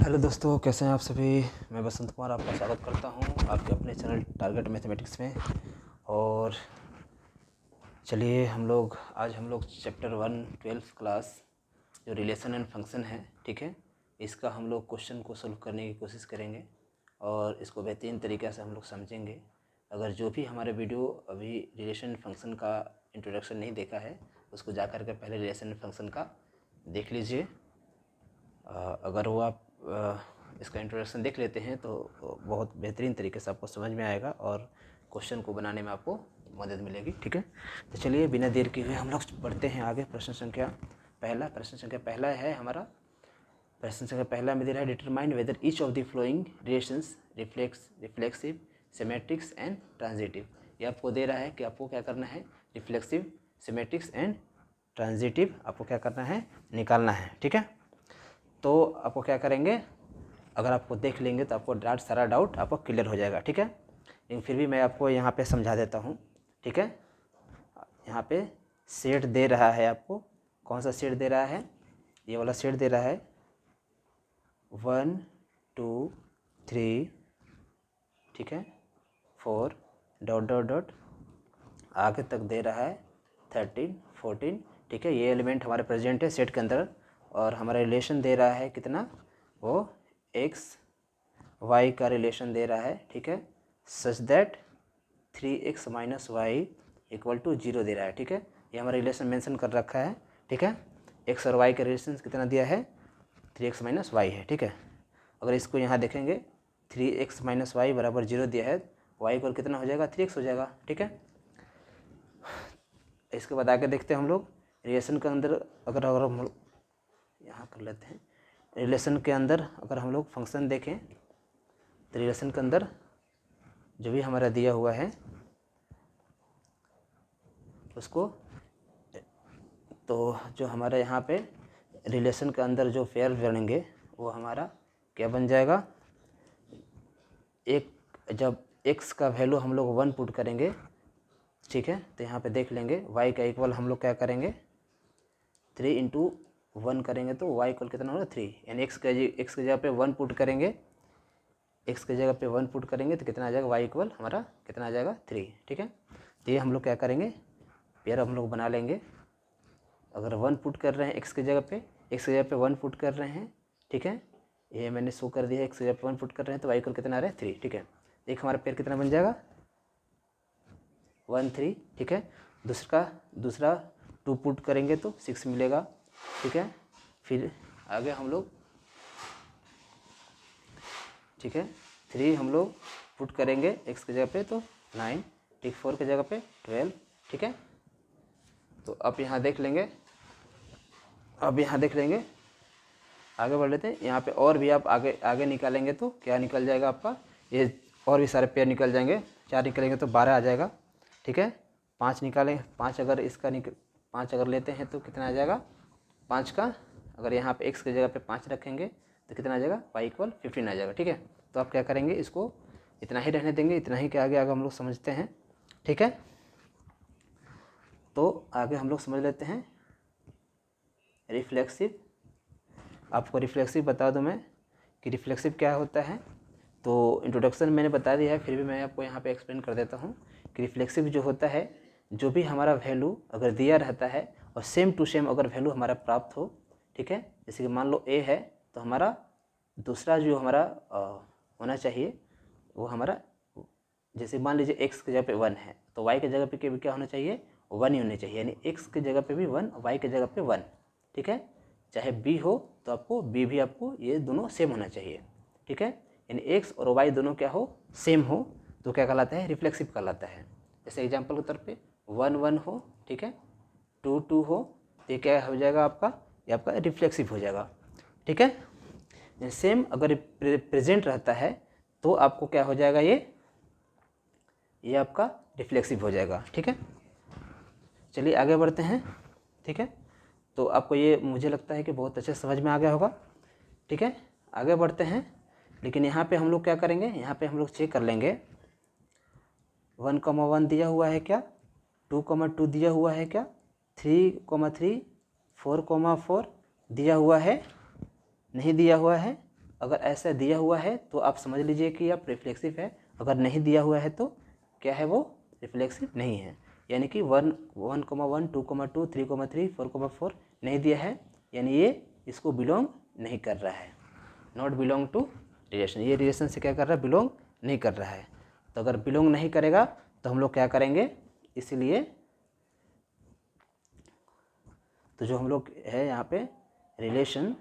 Hello दोस्तों, कैसे हैं आप सभी। मैं बसंत कुमार आपका स्वागत करता हूं आपके अपने चैनल टारगेट मैथमेटिक्स में। और चलिए आज हम लोग चैप्टर 1 12th क्लास जो रिलेशन एंड फंक्शन है, ठीक है, इसका हम लोग क्वेश्चन को सोल्व करने की कोशिश करेंगे और इसको बेहतरीन तरीक़े से हम लोग समझेंगे। अगर जो भी हमारे वीडियो अभी रिलेशन फंक्शन का इंट्रोडक्शन नहीं देखा है उसको जा कर के पहले रिलेशन फंक्शन का देख लीजिए। अगर वो आप इसका इंट्रोडक्शन देख लेते हैं तो बहुत बेहतरीन तरीके से आपको समझ में आएगा और क्वेश्चन को बनाने में आपको मदद मिलेगी, ठीक है। तो चलिए बिना देर किए हुए हम लोग बढ़ते हैं आगे। प्रश्न संख्या पहला है हमारा। प्रश्न संख्या पहला में दे रहा है determine whether each of the following relations reflexive, symmetrics and transitive. ये आपको दे रहा है कि आपको क्या करना है, रिफ्लेक्सिव, सिमेट्रिक्स एंड ट्रांजिटिव आपको क्या करना है, निकालना है, ठीक है। तो आपको क्या करेंगे, अगर आपको देख लेंगे तो आपको सारा डाउट आपको क्लियर हो जाएगा, ठीक है। लेकिन फिर भी मैं आपको यहाँ पे समझा देता हूँ, ठीक है। यहाँ पे सेट दे रहा है आपको, कौन सा सेट दे रहा है, ये वाला सेट दे रहा है 1 2 3, ठीक है, 4 ... आगे तक दे रहा है 13 14, ठीक है। ये एलिमेंट हमारे प्रेजेंट है सेट के अंदर और हमारा रिलेशन दे रहा है कितना, वो x y का रिलेशन दे रहा है, ठीक है, सच दैट 3x - y = 0 दे रहा है, ठीक है। ये हमारा रिलेशन मेंशन कर रखा है, ठीक है। x और y का रिलेशन कितना दिया है, 3x - y है, ठीक है। अगर इसको यहाँ देखेंगे 3x - y = 0 दिया है, y को कितना हो जाएगा, 3x हो जाएगा, ठीक है। इसके बाद आगे देखते हैं हम लोग रिलेशन के अंदर। अगर हम यहाँ कर लेते हैं, रिलेशन के अंदर अगर हम लोग फंक्शन देखें तो रिलेशन के अंदर जो भी हमारा दिया हुआ है उसको, तो जो हमारे यहाँ पे रिलेशन के अंदर जो पेयर बनेंगे वो हमारा क्या बन जाएगा, एक जब x का वैल्यू हम लोग 1 पुट करेंगे, ठीक है, तो यहाँ पे देख लेंगे y का इक्वल हम लोग क्या करेंगे 3 × 1 करेंगे तो y इक्वल कितना होगा 3, यानी x की जगह पे 1 पुट करेंगे, x की जगह पे 1 पुट करेंगे तो कितना आ जाएगा, y इक्वल हमारा कितना आ जाएगा 3, ठीक है। तो ये हम लोग क्या करेंगे, पेयर हम लोग बना लेंगे। अगर 1 पुट कर रहे हैं x की जगह पे 1 पुट कर रहे हैं, ठीक है, ये मैंने शो कर दिया है, x की जगह पे 1 पुट कर रहे हैं तो y इक्वल कितना आ रहा है 3, ठीक है। एक हमारा पेयर कितना बन जाएगा 1 3, ठीक है। दूसरा 2 पुट करेंगे तो 6 मिलेगा, ठीक है। फिर आगे हम लोग, ठीक है, 3 हम लोग पुट करेंगे x की जगह पे तो 9, ठीक, 4 की जगह पे 12, ठीक है। तो अब यहाँ देख लेंगे, आगे बढ़ लेते हैं। यहाँ पे और भी आप आगे निकालेंगे तो क्या निकल जाएगा आपका, ये और भी सारे पेयर निकल जाएंगे। 4 निकलेंगे तो 12 आ जाएगा, ठीक है। 5 निकालें, 5 अगर लेते हैं तो कितना आ जाएगा 5 का, अगर यहाँ पे x की जगह पे 5 रखेंगे तो कितना आ जाएगा, y = 15 आ जाएगा, ठीक है। तो आप क्या करेंगे, इसको इतना ही रहने देंगे, इतना ही के आगे हम लोग समझते हैं, ठीक है। तो आगे हम लोग समझ लेते हैं रिफ्लेक्सिव। आपको रिफ्लेक्सिव बता दूं मैं कि रिफ्लेक्सिव क्या होता है, तो इंट्रोडक्शन मैंने बता दिया है, फिर भी मैं आपको यहाँ पे एक्सप्लेन कर देता हूँ कि रिफ्लेक्सिव जो होता है, जो भी हमारा वैल्यू अगर दिया रहता है और सेम टू सेम अगर वैल्यू हमारा प्राप्त हो, ठीक है, जैसे कि मान लो a है तो हमारा दूसरा जो हमारा होना चाहिए वो हमारा, जैसे मान लीजिए x की जगह पे 1 है तो y की जगह पे क्या होना चाहिए, 1 ही होने चाहिए, यानी x की जगह पे भी 1, y की जगह पे 1, ठीक है। चाहे b हो तो आपको b भी आपको ये दोनों सेम होना चाहिए, ठीक है। यानी x और y दोनों क्या हो, सेम हो तो क्या कहलाता है, रिफ्लेक्सिव कहलाता है। जैसे एग्जांपल के तौर पे 1 1 हो, ठीक है, 2 2 हो, तो ये क्या हो जाएगा आपका, ये आपका रिफ्लेक्सिव हो जाएगा, ठीक है। सेम अगर प्रेजेंट रहता है तो आपको क्या हो जाएगा, ये आपका रिफ्लेक्सिव हो जाएगा, ठीक है। चलिए आगे बढ़ते हैं, ठीक है। तो आपको ये मुझे लगता है कि बहुत अच्छे समझ में आ गया होगा, ठीक है। आगे बढ़ते हैं, लेकिन यहाँ पे हम लोग क्या करेंगे, यहाँ पे हम लोग चेक कर लेंगे 1,1 दिया हुआ है क्या, 2,2 दिया हुआ है क्या, 3,3 4,4 दिया हुआ है, नहीं दिया हुआ है, अगर ऐसा दिया हुआ है तो आप समझ लीजिए कि आप रिफ्लेक्सिव है, अगर नहीं दिया हुआ है तो क्या है, वो रिफ्लेक्सिव नहीं है। यानी कि 1, 1,1, 2,2, 3,3, 4,4 नहीं दिया है, यानी ये इसको बिलोंग नहीं कर रहा है, नॉट बिलोंग टू रिलेशन। ये रिलेशन से क्या कर रहा है, बिलोंग नहीं कर रहा है। तो अगर बिलोंग नहीं करेगा तो हम लोग क्या करेंगे, इसीलिए तो जो हम लोग है यहाँ पे रिलेशन,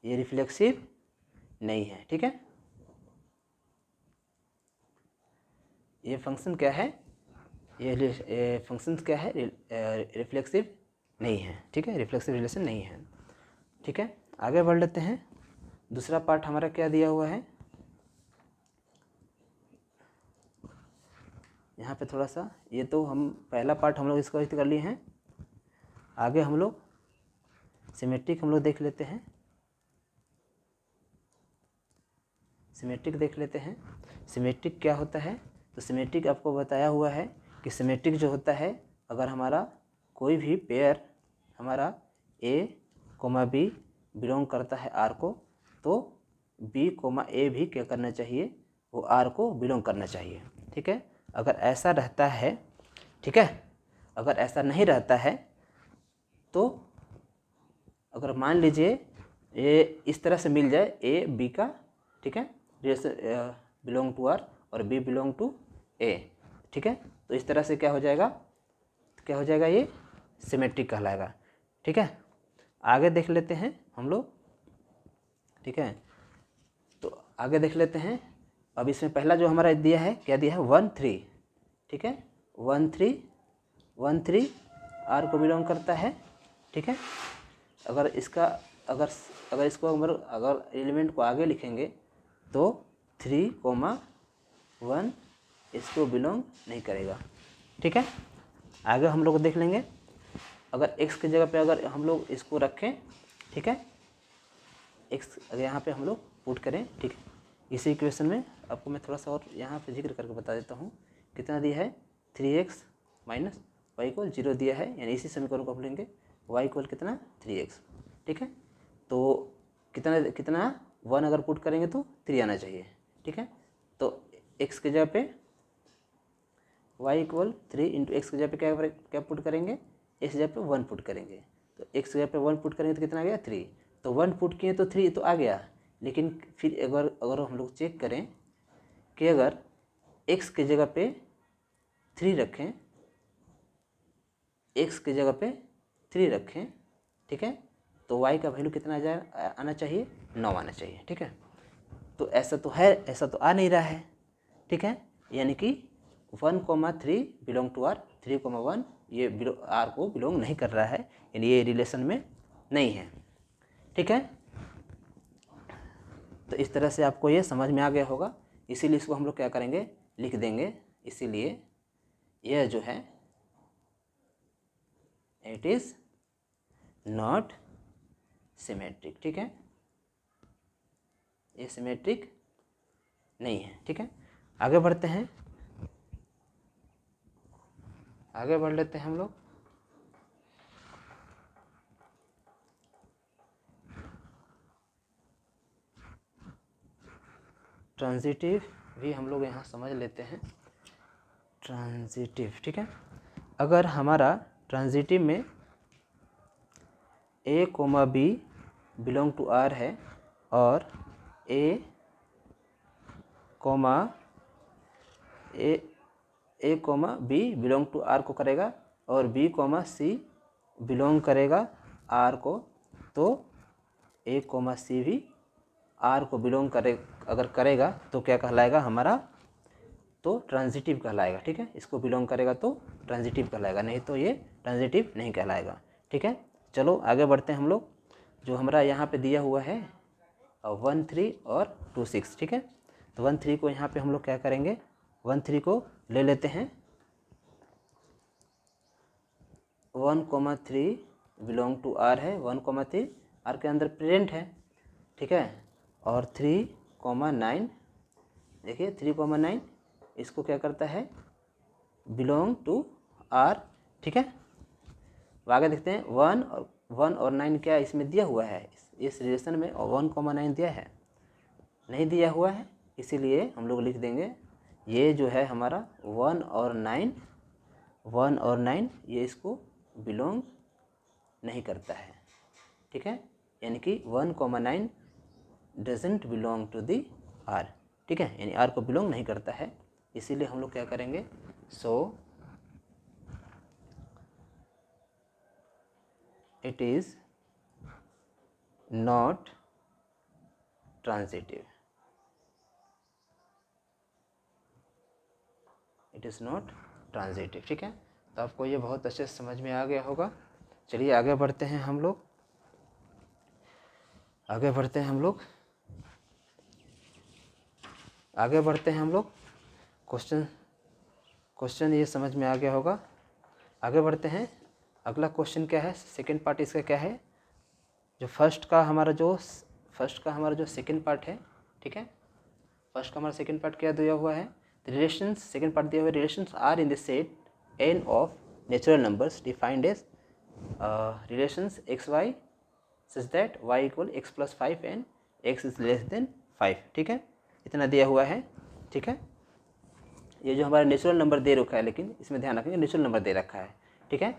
ये रिफ्लेक्सिव नहीं है। ठीक है, ये फंक्शन क्या है, ये फंक्शन क्या है, रिफ्लेक्सिव नहीं है। ठीक है, रिफ्लेक्सिव रिलेशन नहीं है। ठीक है, आगे बढ़ लेते हैं। दूसरा पार्ट हमारा क्या दिया हुआ है, यहाँ पे थोड़ा सा, ये तो हम पहला पार्ट हम लोग इसको कर लिए हैं। आगे हम लोग सिमेट्रिक हम लोग देख लेते हैं, सिमेट्रिक देख लेते हैं। सिमेट्रिक क्या होता है, तो सिमेट्रिक आपको बताया हुआ है कि सिमेट्रिक जो होता है, अगर हमारा कोई भी पेयर हमारा A, B बिलोंग करता है R को, तो B, A भी क्या करना चाहिए, वो R को बिलोंग करना चाहिए। ठीक है, अगर ऐसा रहता है, ठीक है, अगर ऐसा नहीं रहता है तो अगर मान लीजिए ये इस तरह से मिल जाए A B का, ठीक है, जैसे बिलोंग टू R और B बिलोंग टू A, ठीक है, तो इस तरह से क्या हो जाएगा, ये सिमेट्रिक कहलाएगा। ठीक है, आगे देख लेते हैं हम लोग। ठीक है, तो आगे देख लेते हैं। अब इसमें पहला जो हमारा दिया है, क्या दिया है, 1 3। ठीक है, 1 3 R को बिलोंग करता है। ठीक है, अगर इसका अगर इसको अगर एलिमेंट को आगे लिखेंगे तो 3,1 इसको बिलोंग नहीं करेगा। ठीक है, आगे हम लोग देख लेंगे। अगर x की जगह पे अगर हम लोग इसको रखें, ठीक है, x अगर यहाँ पे हम लोग पुट करें, ठीक है, इसी इक्वेशन में आपको मैं थोड़ा सा और यहाँ पे जिक्र करके बता देता हूँ। कितना दिया है, 3x माइनस y = 0 दिया है, यानी इसी समीकरण को आप लेंगे, y = कितना, 3x। ठीक है, तो कितना 1 अगर पुट करेंगे तो 3 आना चाहिए। ठीक है, तो x की जगह पे y = 3 इंटू एक्स की जगह पे क्या पुट करेंगे, x की जगह पे 1 पुट करेंगे। तो x की जगह पे 1 पुट करेंगे तो कितना आ गया, 3। तो 1 पुट किए तो 3 तो आ गया, लेकिन फिर अगर हम लोग चेक करें कि अगर x की जगह पे 3 रखें, x की जगह पे 3 रखें, ठीक है, तो y का वैल्यू कितना आना चाहिए, 9 आना चाहिए। ठीक है, तो ऐसा तो है, ऐसा तो आ नहीं रहा है। ठीक है, यानी कि 1,3 बिलोंग टू R, 3,1 ये R को बिलोंग नहीं कर रहा है, यानी ये रिलेशन में नहीं है। ठीक है, तो इस तरह से आपको ये समझ में आ गया होगा, इसीलिए इसको हम लोग क्या करेंगे, लिख देंगे। इसीलिए यह जो है, इट इज़ नॉट सिमेट्रिक। ठीक है, ये सिमेट्रिक नहीं है। ठीक है, आगे बढ़ते हैं, आगे बढ़ लेते हैं हम लोग। ट्रांजिटिव भी हम लोग यहाँ समझ लेते हैं, ट्रांजिटिव। ठीक है, अगर हमारा ट्रांजिटिव में A, B belong to R है और A, B belong to R को करेगा और B, C बिलोंग करेगा R को, तो A, C भी R को बिलोंग अगर करेगा तो क्या कहलाएगा हमारा, तो ट्रांजिटिव कहलाएगा। ठीक है, इसको बिलोंग करेगा तो ट्रांजिटिव कहलाएगा, नहीं तो ये ट्रांजिटिव नहीं कहलाएगा। ठीक है, चलो आगे बढ़ते हैं हम लोग। जो हमारा यहाँ पे दिया हुआ है 1 3 और 2 6। ठीक है, तो 1 3 को यहाँ पे हम लोग क्या करेंगे, 1 3 को ले लेते हैं, 1,3 बिलोंग टू R है, 1,3 R के अंदर प्रेजेंट है। ठीक है, और 3,9 देखिए 3,9 इसको क्या करता है, बिलोंग टू R। ठीक है, आगे देखते हैं 1 1 और 9 क्या इसमें दिया हुआ है, इस रिलेशन में 1,9 दिया है, नहीं दिया हुआ है, इसीलिए हम लोग लिख देंगे ये जो है हमारा 1 और 9 ये इसको बिलोंग नहीं करता है, ठीक है। यानी कि 1,9 doesn't belong to the R, ठीक है, यानी आर को बिलोंग नहीं करता है, इसीलिए हम लोग क्या करेंगे, so it is not transitive, it is not transitive, ठीक है। तो आपको ये बहुत अच्छे से समझ में आ गया होगा। चलिए आगे बढ़ते हैं हम लोग, आगे बढ़ते हैं हम लोग। क्वेश्चन ये समझ में आ गया होगा। आगे बढ़ते हैं, अगला क्वेश्चन क्या है, सेकंड पार्ट इसका क्या है, जो फर्स्ट का हमारा जो सेकंड पार्ट है, ठीक है। फर्स्ट का हमारा सेकंड पार्ट क्या दिया हुआ है, रिलेशंस, सेकंड पार्ट दिया हुआ है, relations are in the set n of natural numbers defined as relations x y such that y equal x plus 5 and x is less than 5, ठीक है, इतना दिया हुआ है, ठीक है। ये जो हमारा नेचुरल नंबर दे रखा है, लेकिन इसमें ध्यान रखेंगे नेचुरल नंबर दे रखा है, ठीक है,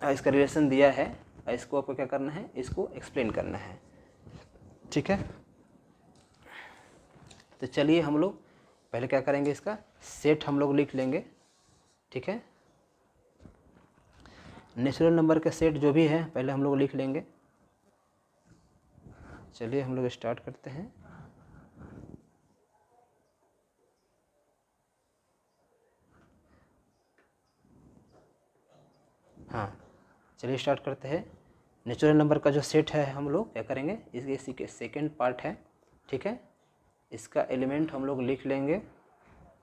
इसका रिलेशन दिया है, इसको आपको क्या करना है, इसको एक्सप्लेन करना है, ठीक है। तो चलिए हम लोग पहले क्या करेंगे, इसका सेट हम लोग लिख लेंगे, ठीक है। नेचुरल नंबर का सेट जो भी है पहले हम लोग लिख लेंगे। चलिए हम लोग स्टार्ट करते हैं। हाँ, चलिए स्टार्ट करते हैं। नेचुरल नंबर का जो सेट है हम लोग क्या करेंगे, इसी के सेकेंड पार्ट है, ठीक है, इसका एलिमेंट हम लोग लिख लेंगे,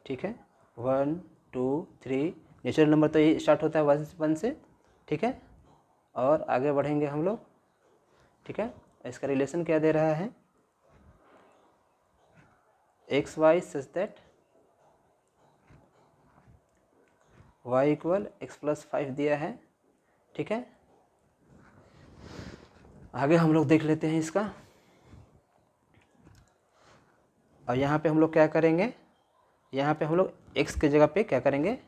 ठीक है, 1 2 3। नेचुरल नंबर तो ये स्टार्ट होता है 1 से, ठीक है, और आगे बढ़ेंगे हम लोग, ठीक है। इसका रिलेशन क्या दे रहा है, x y such that y equal x plus 5 दिया है, ठीक है। आगे हम लोग देख लेते हैं इसका, और यहाँ पे हम लोग क्या करेंगे, यहाँ पे हम लोग x के जगह पे क्या करेंगे,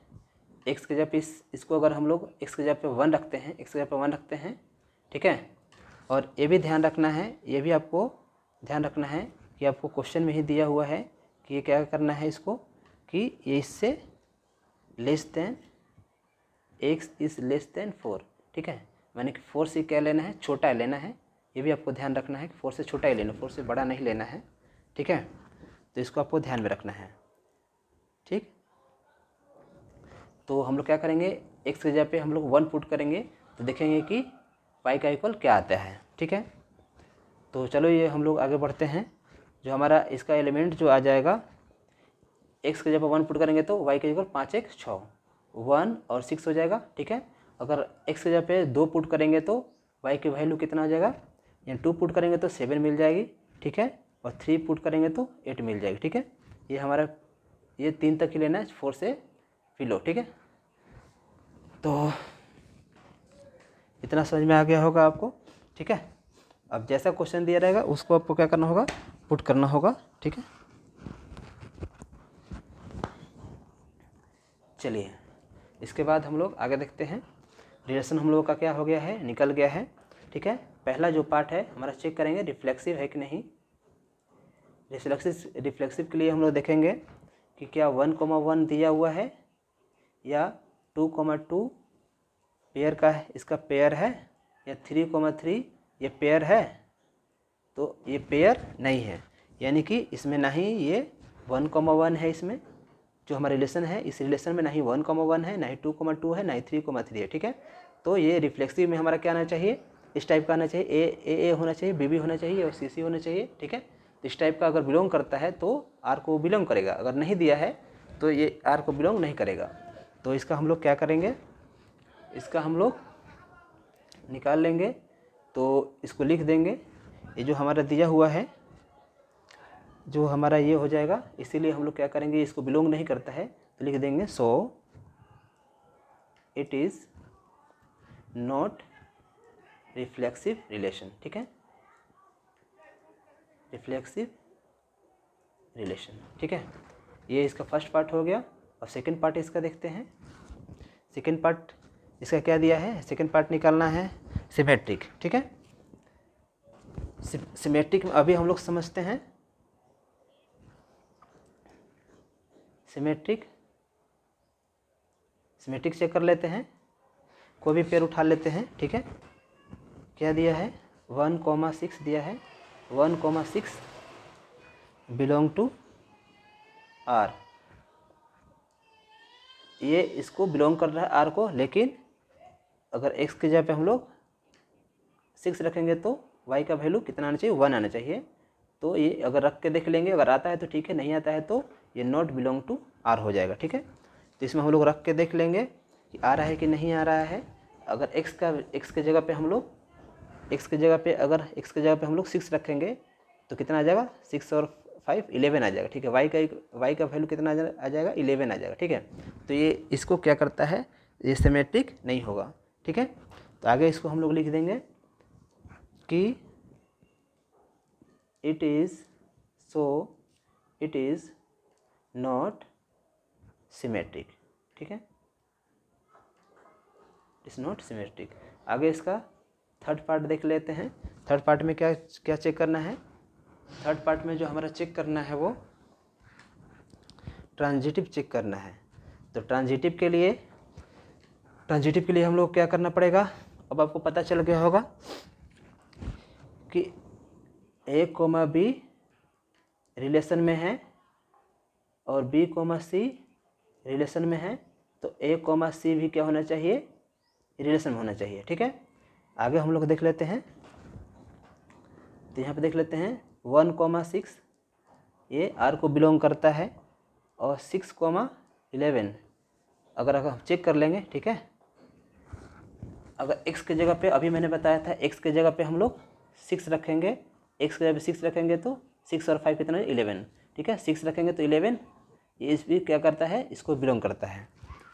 x के जगह पे इसको अगर हम लोग x के जगह पे 1 रखते हैं, x के जगह पे 1 रखते हैं, ठीक है। और ये भी ध्यान रखना है, ये भी आपको ध्यान रखना है कि आपको क्वेश्चन में ही दिया हुआ है कि ये क्या करना है इसको, कि ये इससे less than x is less than 4, ठीक है, मैंने कि 4 से क्या लेना है, छोटा लेना है, ये भी आपको ध्यान रखना है कि 4 से छोटा ही लेना, 4 से बड़ा नहीं लेना है, ठीक है। तो इसको आपको ध्यान में रखना है, ठीक। तो हम लोग क्या करेंगे, x की जगह पे हम लोग 1 पुट करेंगे तो देखेंगे कि y का इक्वल क्या आता है, ठीक है। तो चलो ये हम लोग आगे बढ़ते हैं। जो हमारा इसका एलिमेंट जो आ जाएगा, x की जगह पे 1 पुट करेंगे तो y का इक्वल 5 1 6, 1 और 6 हो जाएगा, ठीक है। अगर x की जगह पे 2 पुट करेंगे तो y की वैल्यू कितना हो जाएगा, यानी 2 पुट करेंगे तो 7 मिल जाएगी, ठीक है, और 3 पुट करेंगे तो 8 मिल जाएगी, ठीक है। ये हमारा ये 3 तक ही लेना है, 4 से फिलो, ठीक है। तो इतना समझ में आ गया होगा आपको, ठीक है। अब जैसा क्वेश्चन दिया रहेगा उसको आपको क्या करना होगा, पुट करना होगा, ठीक है। चलिए इसके बाद हम लोग आगे देखते हैं। रिलेशन हम लोगों का क्या हो गया है, निकल गया है, ठीक है। पहला जो पार्ट है हमारा चेक करेंगे रिफ्लेक्सिव है कि नहीं। रिफ्लेक्सिव के लिए हम लोग देखेंगे कि क्या 1,1 दिया हुआ है या 2,2 पेयर का है, इसका पेयर है, या 3,3 ये पेयर है। तो ये पेयर नहीं है, यानी कि इसमें ना ही ये 1,1 है, इसमें जो हमारा रिलेशन है इस रिलेशन में ना ही 1,1 है, ना ही 2,2 है, ना ही 3,3 है, ठीक है। तो ये रिफ्लेक्सिव में हमारा क्या आना चाहिए, इस टाइप का आना चाहिए, ए होना चाहिए, बी होना चाहिए और सी होना चाहिए, ठीक है। तो इस टाइप का अगर बिलोंग करता है तो आर को बिलोंग करेगा, अगर नहीं दिया है तो ये आर को बिलोंग नहीं करेगा। तो इसका हम लोग क्या करेंगे, इसका हम लोग निकाल लेंगे, तो इसको लिख देंगे। ये जो हमारा दिया हुआ है, जो हमारा ये हो जाएगा, इसीलिए हम लोग क्या करेंगे, इसको बिलोंग नहीं करता है तो लिख देंगे so it is not reflexive relation, ठीक है, रिफ्लेक्सिव रिलेशन, ठीक है। ये इसका फर्स्ट पार्ट हो गया। और सेकंड पार्ट इसका देखते हैं। सेकंड पार्ट इसका क्या दिया है, सेकंड पार्ट निकालना है सिमेट्रिक, ठीक है। सिमेट्रिक में अभी हम लोग समझते हैं सिमेट्रिक चेक कर लेते हैं। कोई भी पेयर उठा लेते हैं, ठीक है। क्या दिया है, 1,6 दिया है, 1,6 बिलोंग टू R। ये इसको बिलोंग कर रहा है R को, लेकिन अगर x की जगह पे हम लोग 6 रखेंगे तो y का वैल्यू कितना आना चाहिए, 1 आना चाहिए। तो ये अगर रख के देख लेंगे, अगर आता है तो ठीक है, नहीं आता है तो ये नॉट बिलोंग टू R हो जाएगा, ठीक है। तो इसमें हम लोग रख के देख लेंगे कि आ रहा है कि नहीं आ रहा है। अगर x के जगह पे हम लोग x की जगह पे हम लोग 6 रखेंगे तो कितना आ जाएगा, 6 और 5 11 आ जाएगा, ठीक है। y का वैल्यू कितना आ जाएगा, 11 आ जाएगा, ठीक है। तो ये इसको क्या करता है, ये सिमेट्रिक नहीं होगा, ठीक है। तो आगे इसको हम लोग लिख देंगे कि इट इज़ नॉट सिमेट्रिक, ठीक है, इट्स नॉट सिमेट्रिक। आगे इसका थर्ड पार्ट देख लेते हैं। थर्ड पार्ट में क्या चेक करना है, थर्ड पार्ट में जो हमारा चेक करना है वो ट्रांजिटिव चेक करना है। तो ट्रांजिटिव के लिए हम लोग क्या करना पड़ेगा, अब आपको पता चल गया होगा कि A, B रिलेशन में है और B, C रिलेशन में है, तो A, C भी क्या होना चाहिए, रिलेशन में होना चाहिए, ठीक है। आगे हम लोग देख लेते हैं। तो यहाँ पे देख लेते हैं 1,6 ये R को बिलोंग करता है और 6,11 अगर हम चेक कर लेंगे, ठीक है। अगर x की जगह पे अभी मैंने बताया था, x की जगह पे हम लोग 6 रखेंगे, x की जगह पे 6 रखेंगे तो 6 और 5 कितना है, 11, ठीक है। 6 रखेंगे तो 11, ये इस भी क्या करता है, इसको बिलोंग करता है,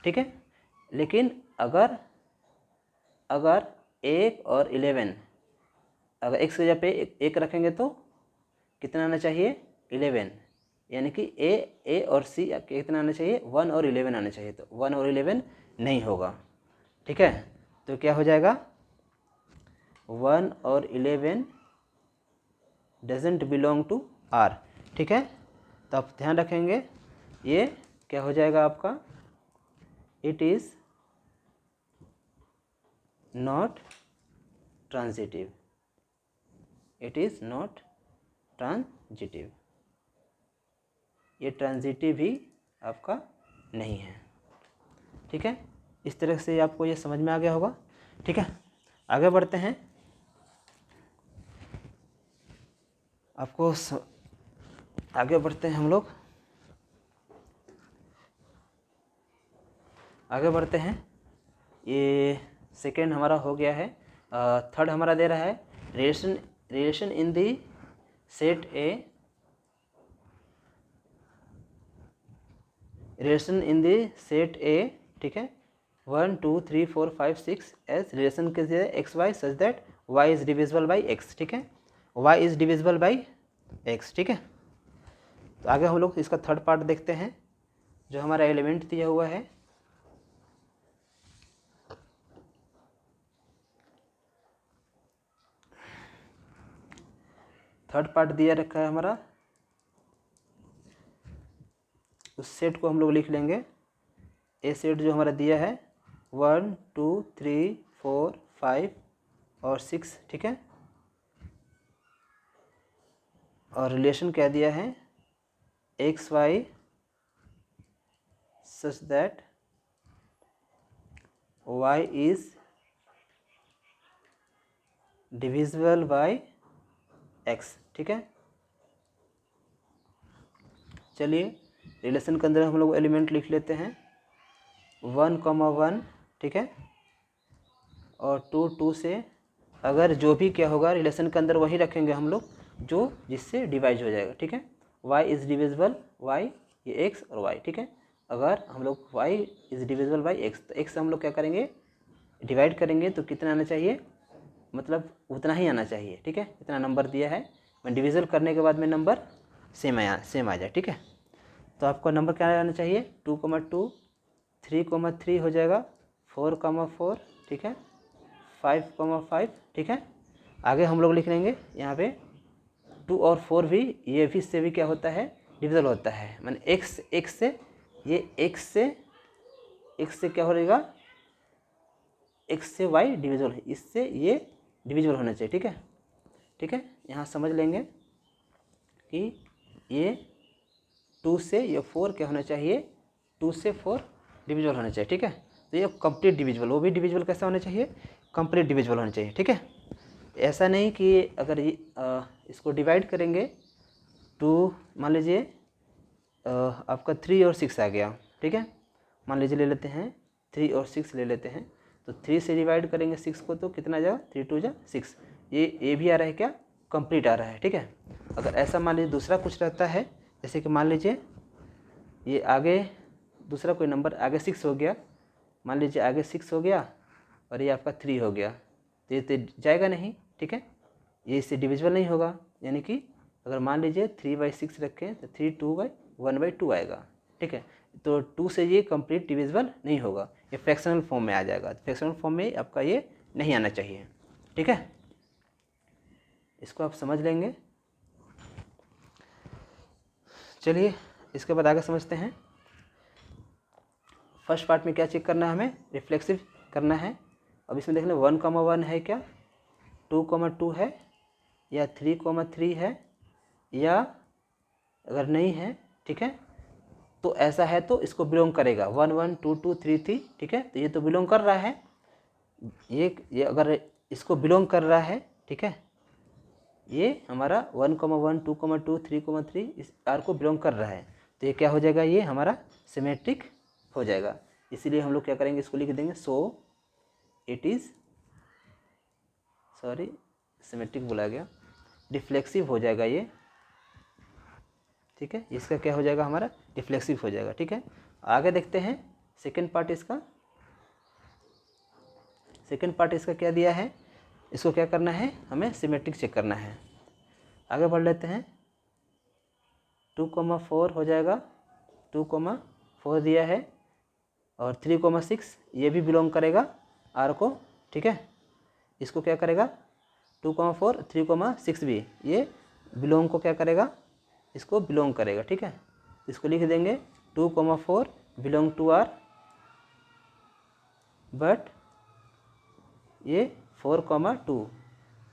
ठीक है। लेकिन अगर 1 और 11, अगर x की जगह पे 1 रखेंगे तो कितना आना चाहिए, 11, यानी कि a और c कितना आना चाहिए, 1 और 11 आना चाहिए। तो 1 और 11 नहीं होगा, ठीक है। तो क्या हो जाएगा, 1 और 11 डजेंट बिलोंग टू R, ठीक है। तो आप ध्यान रखेंगे, ये क्या हो जाएगा आपका, it is not transitive, it is not transitive, ये ट्रांजिटिव ही आपका नहीं है, ठीक है। इस तरह से आपको ये समझ में आ गया होगा, ठीक है। आगे बढ़ते हैं। आगे बढ़ते हैं हम लोग, आगे बढ़ते हैं। ये सेकेंड हमारा हो गया है। थर्ड हमारा दे रहा है relation in the set A, relation in the set ए, ठीक है। 1 2 3 4 5 6 एस रिलेशन के लिए x y such that y is divisible by x, ठीक है, y is divisible by x, ठीक है। तो आगे हम लोग इसका थर्ड पार्ट देखते हैं, जो हमारा एलिमेंट दिया हुआ है। थर्ड पार्ट दिया रखा है हमारा, उस सेट को हम लोग लिख लेंगे। ए सेट जो हमारा दिया है 1 2 3 4 5 और 6, ठीक है। और रिलेशन क्या दिया है, x y such that y is divisible by x, ठीक है। चलिए रिलेशन के अंदर हम लोग एलिमेंट लिख लेते हैं, 1,1, ठीक है, और 2 2 से अगर जो भी क्या होगा रिलेशन के अंदर वही रखेंगे हम लोग जो जिससे डिवाइड हो जाएगा, ठीक है। y इज़ डिविजिबल y, ये x और y, ठीक है। अगर हम लोग y is divisible by x, तो x हम लोग क्या करेंगे, डिवाइड करेंगे तो कितना आना चाहिए, मतलब उतना ही आना चाहिए, ठीक है। इतना नंबर दिया है, मैं डिविज़ल करने के बाद में नंबर सेम आ जाए, ठीक है। तो आपका नंबर क्या आना चाहिए, 2,2, 3,3 हो जाएगा, 4,4, ठीक है, 5,5, ठीक है। आगे हम लोग लिख लेंगे यहाँ पे 2 और 4 भी, ये भी से भी क्या होता है, डिविज़ल होता है। माने x से ये x से क्या हो रहेगा, x से y डिविज़ल है, इससे ये डिविज़ल होना चाहिए, ठीक है, ठीक है। यहाँ समझ लेंगे कि ये 2 से ये 4 क्या होना चाहिए, 2 से 4 डिविज़ल होना चाहिए, ठीक है। तो ये कंप्लीट डिविजिबल, वो भी डिविजिबल कैसा होना चाहिए, कंप्लीट डिविजिबल होना चाहिए, ठीक है। ऐसा नहीं कि अगर इसको डिवाइड करेंगे तो मान लीजिए आपका 3 और 6 आ गया, ठीक है। मान लीजिए ले लेते हैं 3 और 6 ले लेते हैं, तो 3 से डिवाइड करेंगे 6 को तो कितना आ जाएगा, 3 2 जा 6, ये भी आ रहा है क्या, कंप्लीट आ रहा है, ठीक है। अगर ऐसा मान लीजिए दूसरा कुछ रहता है, जैसे कि मान लीजिए ये आगे दूसरा कोई नंबर आगे 6 हो गया, मान लीजिए आगे 6 हो गया और ये आपका 3 हो गया, तो ये तो जाएगा नहीं, ठीक है, ये इससे डिविजिबल नहीं होगा। यानी कि अगर मान लीजिए 3/6 रखें तो 3 2/1/2 आएगा, ठीक है। तो 2 से ये कंप्लीट डिविजिबल नहीं होगा, ये फ्रैक्शनल फॉर्म में आ जाएगा। फ्रैक्शनल फॉर्म में आपका ये नहीं आना चाहिए, ठीक है। इसको आप समझ लेंगे। चलिए इसके बाद आगे समझते हैं। फर्स्ट पार्ट में क्या चेक करना है, हमें रिफ्लेक्सिव करना है। अब इसमें देख लें 1,1 है क्या, 2,2 है, या 3,3 है, या अगर नहीं है, ठीक है, तो ऐसा है तो इसको बिलोंग करेगा 1 1 2 2 3 3, ठीक है। तो ये तो बिलोंग कर रहा है, ये अगर इसको बिलोंग कर रहा है, ठीक है, ये हमारा 1,1 2,2 3,3 इस आर को बिलोंग कर रहा है, तो ये क्या हो जाएगा, ये हमारा सिमेट्रिक हो जाएगा। इसीलिए हम लोग क्या करेंगे, इसको लिख देंगे so it is, sorry symmetric बोला गया, रिफ्लेक्सिव हो जाएगा ये, ठीक है। इसका क्या हो जाएगा, हमारा रिफ्लेक्सिव हो जाएगा, ठीक है। आगे देखते हैं सेकंड पार्ट इसका। सेकंड पार्ट इसका क्या दिया है, इसको क्या करना है, हमें सिमेट्रिक चेक करना है। आगे बढ़ लेते हैं, 2,4 हो जाएगा, 2,4 दिया है, और 3,6 ये भी बिलोंग करेगा आर को, ठीक है। इसको क्या करेगा, 2,4 3,6 भी ये बिलोंग को क्या करेगा, इसको बिलोंग करेगा, ठीक है। इसको लिख देंगे 2,4 बिलोंग टू आर, बट ये 4,2,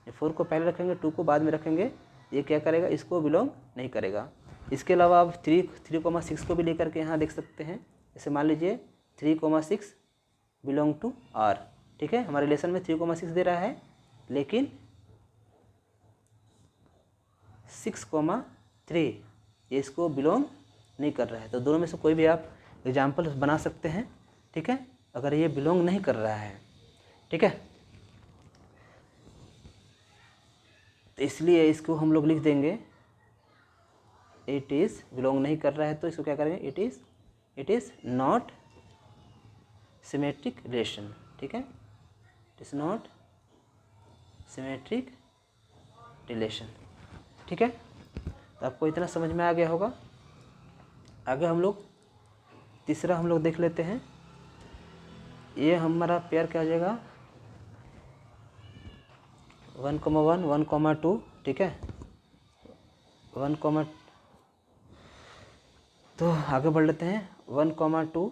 ये 4 को पहले रखेंगे, 2 को बाद में रखेंगे, ये क्या करेगा, इसको बिलोंग नहीं करेगा। इसके अलावा आप 3,6 को भी लेकर के यहाँ देख सकते हैं। जैसे मान लीजिए 3,6 बिलोंग टू आर, ठीक है। हमारे रिलेशन में 3,6 दे रहा है, लेकिन 6,3 ये इसको बिलोंग नहीं कर रहा है। तो दोनों में से कोई भी आप एग्जाम्पल बना सकते हैं, ठीक है, अगर ये बिलोंग नहीं कर रहा है, ठीक है। तो इसलिए इसको हम लोग लिख देंगे इट इज़, बिलोंग नहीं कर रहा है तो इसको क्या करेंगे, it is not symmetric relation, ठीक है, it is not symmetric relation, ठीक है। तो आपको इतना समझ में आ गया होगा। आगे हम लोग तीसरा हम लोग देख लेते हैं। ये हमारा पेयर क्या हो जाएगा, 1,1 1,2, ठीक है, 1, तो आगे बढ़ लेते हैं 1,2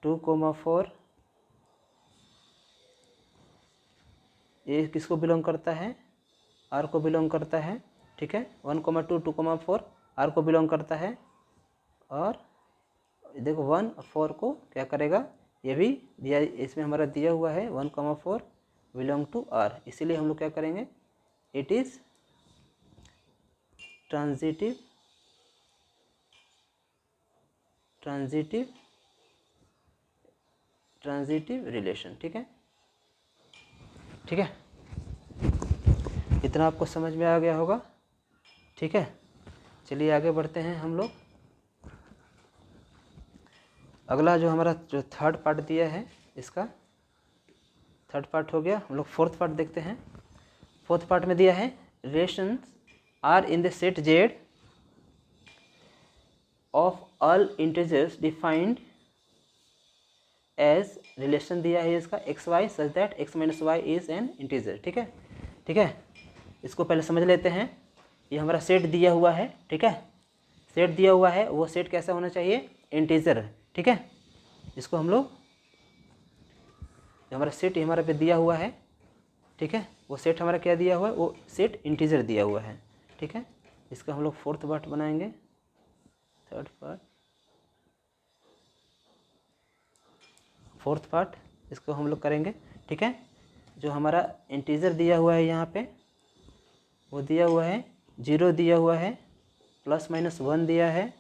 2,4 ये किसको बिलोंग करता है, आर को बिलोंग करता है, ठीक है। 1,2 2,4 आर को बिलोंग करता है, और देखो 1 और 4 को क्या करेगा, ये भी दिया, इसमें हमारा दिया हुआ है 1,4 बिलोंग टू आर, इसीलिए हम लोग क्या करेंगे, इट इज़ ट्रांजिटिव रिलेशन, ठीक है, ठीक है। इतना आपको समझ में आ गया होगा, ठीक है। चलिए आगे बढ़ते हैं हम लोग। अगला जो हमारा जो थर्ड पार्ट दिया है, इसका थर्ड पार्ट हो गया। हम लोग फोर्थ पार्ट देखते हैं। फोर्थ पार्ट में दिया है relations are in the set Z of all integers defined as, relation दिया है इसका x y such that x minus y is an integer. ठीक है, ठीक है, इसको पहले समझ लेते हैं। ये हमारा सेट दिया हुआ है, ठीक है, सेट दिया हुआ है, वो सेट कैसा होना चाहिए, इंटीजर। ठीक है, इसको हम लोग, हमारा सेट हमारे पे दिया हुआ है, ठीक है, वो सेट हमारा क्या दिया हुआ है, वो सेट इंटीजर दिया हुआ है। ठीक है, इसका हम लोग फोर्थ पार्ट बनाएंगे, थर्ड पार्ट, फोर्थ पार्ट इसको हम लोग करेंगे। ठीक है, जो हमारा इंटीजर दिया हुआ है यहाँ पे, वो दिया हुआ है 0 दिया हुआ है, प्लस माइनस 1 दिया है,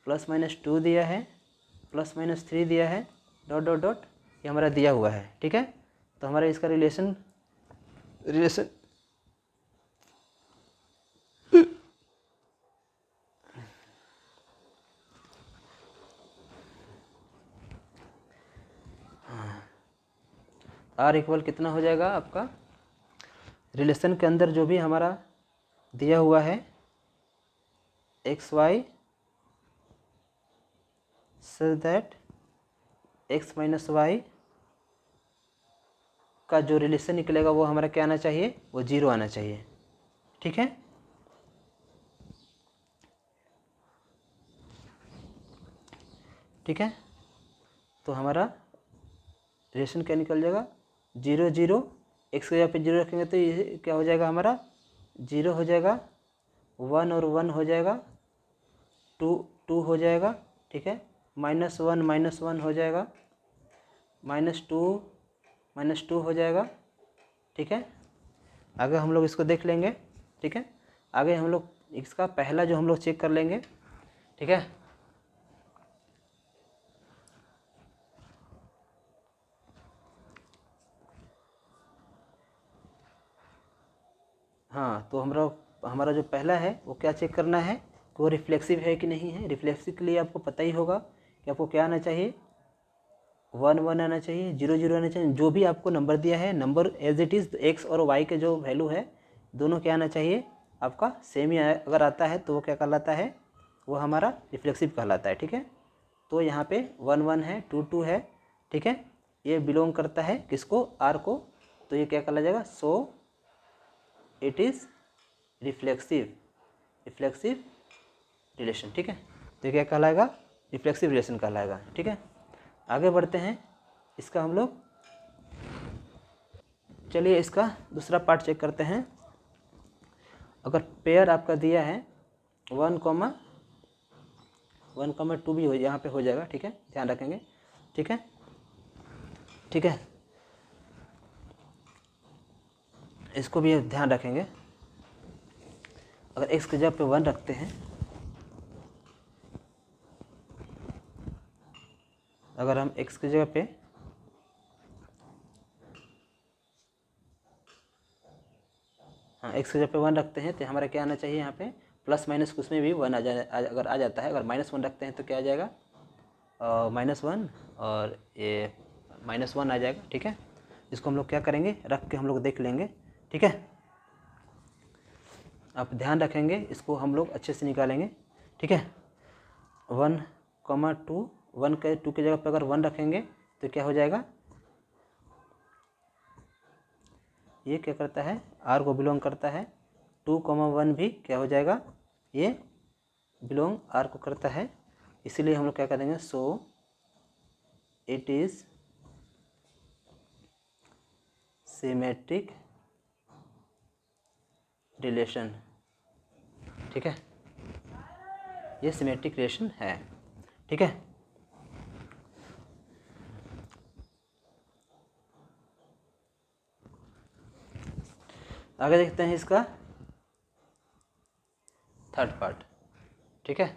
प्लस माइनस 2 दिया है, प्लस माइनस 3 दिया है, डॉट डॉट डॉट, ये हमारा दिया हुआ है। ठीक है, तो हमारा इसका रिलेशन आर इक्वल कितना हो जाएगा आपका, रिलेशन के अंदर जो भी हमारा दिया हुआ है x y such that x minus y का जो रिलेशन निकलेगा वो हमारा क्या आना चाहिए, वो 0 आना चाहिए। ठीक है, ठीक है, तो हमारा रिलेशन क्या निकल जाएगा, 0 0, एक्स के जगह पे 0 रखेंगे तो ये क्या हो जाएगा हमारा 0 हो जाएगा, 1 और 1 हो जाएगा, 2 2 हो जाएगा। ठीक है, -1 हो जाएगा, -2 हो जाएगा। ठीक है, आगे हम लोग इसको देख लेंगे। ठीक है, आगे हम लोग इसका पहला जो हम लोग चेक कर लेंगे। ठीक है, हाँ, तो हमारा जो पहला है वो क्या चेक करना है कि वो रिफ्लेक्सिव है कि नहीं है। रिफ्लेक्सिव के लिए आपको पता ही होगा कि आपको क्या आना चाहिए, 1 1 आना चाहिए, 0 0 आना चाहिए। जो भी आपको नंबर दिया है, number as it is, x और वाई के जो वैल्यू है दोनों क्या आना चाहिए आपका सेम ही अगर आता है तो वो क्या कहलाता है, वो हमारा रिफ्लेक्सिव कहलाता है। ठीक है, तो यहाँ पे 1 1 है, 2 2 है। ठीक है, ये बिलोंग करता है किसको, आर को, तो ये क्या कहला जाएगा, so it is reflexive relation. ठीक है, तो ये क्या कहलाएगा, रिफ्लेक्सिव रिलेशन कहलाएगा। ठीक है, आगे बढ़ते हैं। इसका हम लोग, चलिए इसका दूसरा पार्ट चेक करते हैं। अगर पेयर आपका दिया है 1 2 भी हो, यहाँ पे हो जाएगा। ठीक है, ध्यान रखेंगे। ठीक है, ठीक है, इसको भी ध्यान रखेंगे। अगर x की जगह पे 1 रखते हैं, अगर हम x की जगह पे x की जगह पे 1 रखते हैं तो हमारा क्या आना चाहिए, यहाँ पे प्लस माइनस उसमें भी 1 अगर आ जाता है। अगर -1 रखते हैं तो क्या आ जाएगा, -1, और ये -1 आ जाएगा। ठीक है, इसको हम लोग क्या करेंगे, रख के हम लोग देख लेंगे। ठीक है, आप ध्यान रखेंगे, इसको हम लोग अच्छे से निकालेंगे। ठीक है, 1 2, 1 के 2 की जगह पर अगर 1 रखेंगे तो क्या हो जाएगा, ये क्या करता है, आर को बिलोंग करता है। 2 1 भी क्या हो जाएगा, ये बिलोंग आर को करता है। इसीलिए हम लोग क्या करेंगे, so it is symmetric relation. ठीक है, ये सिमेट्रिक रिलेशन है। ठीक है, आगे देखते हैं इसका थर्ड पार्ट। ठीक है,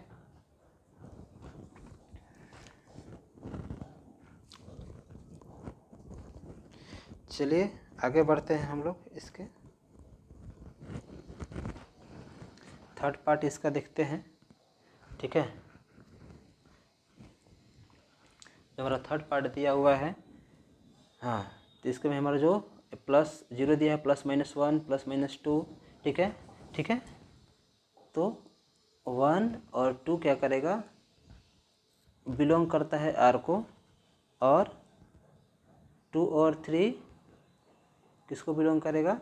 चलिए आगे बढ़ते हैं हम लोग। इसके थर्ड पार्ट इसका देखते हैं। ठीक है, जो हमारा थर्ड पार्ट दिया हुआ है, हाँ, तो इसके में हमारा जो प्लस 0 दिया है, +-1 +-2, ठीक है, ठीक है। तो 1 और 2 क्या करेगा, बिलोंग करता है R को, और 2 और 3 किसको बिलोंग करेगा,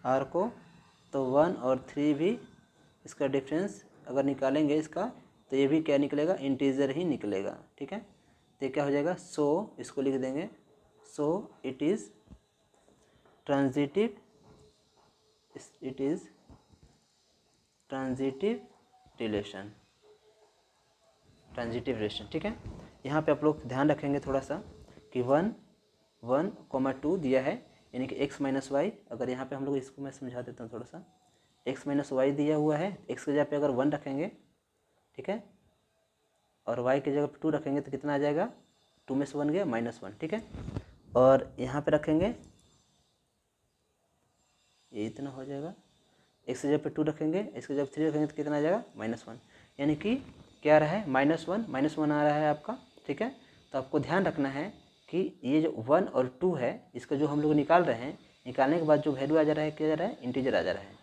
R को। तो 1 और 3 भी इसका डिफरेंस अगर निकालेंगे इसका, तो ये भी क्या निकलेगा, इंटीजर ही निकलेगा, ठीक है। तो ये क्या हो जाएगा, सो इसको लिख देंगे, so it is transitive, it is transitive relation, transitive relation, ठीक है। यहाँ पे आप लोग ध्यान रखेंगे थोड़ा सा कि 1, 2 दिया है, यानी कि x - y। अगर यहाँ पे हम लोग इसको मैं समझा देता हूँ थोड़ा सा, x - y दिया हुआ है, x की जगह पे अगर 1 रखेंगे, ठीक है, और y की जगह पे 2 रखेंगे तो कितना आ जाएगा, 2 में से 1 गया -1, ठीक है। और यहाँ पे रखेंगे, ये इतना हो जाएगा, x की जगह पे 2 रखेंगे, इसकी जगह पे 3 रखेंगे तो कितना आ जाएगा, -1, यानी कि क्या आ रहा है, -1 आ रहा है आपका, ठीक है। तो आपको ध्यान रखना है कि ये जो 1 और 2 है, इसका जो हम लोग निकाल रहे हैं, निकालने के बाद जो वैल्यू आ जा रहा है, क्या जा रहा है, इंटीजर आ जा रहा है,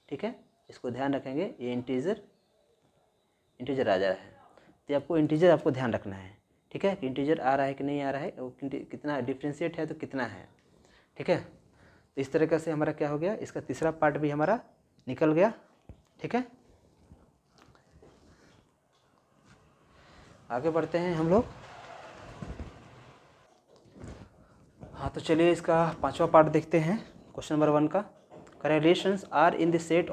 ठीक है। इसको ध्यान रखेंगे, ये इंटीजर आ जा रहा है। तो आपको इंटीजर आपको ध्यान रखना है, ठीक है, कि इंटीजर आ रहा है कि नहीं आ रहा है, और कितना डिफ्रेंशिएट है तो कितना है, ठीक है। तो इस तरीके से हमारा क्या हो गया, इसका तीसरा पार्ट भी हमारा निकल गया, ठीक है। आगे बढ़ते हैं हम लोग। हाँ, तो चलिए इसका 5वां पार्ट देखते हैं, क्वेश्चन नंबर 1 का। Correlations are in the set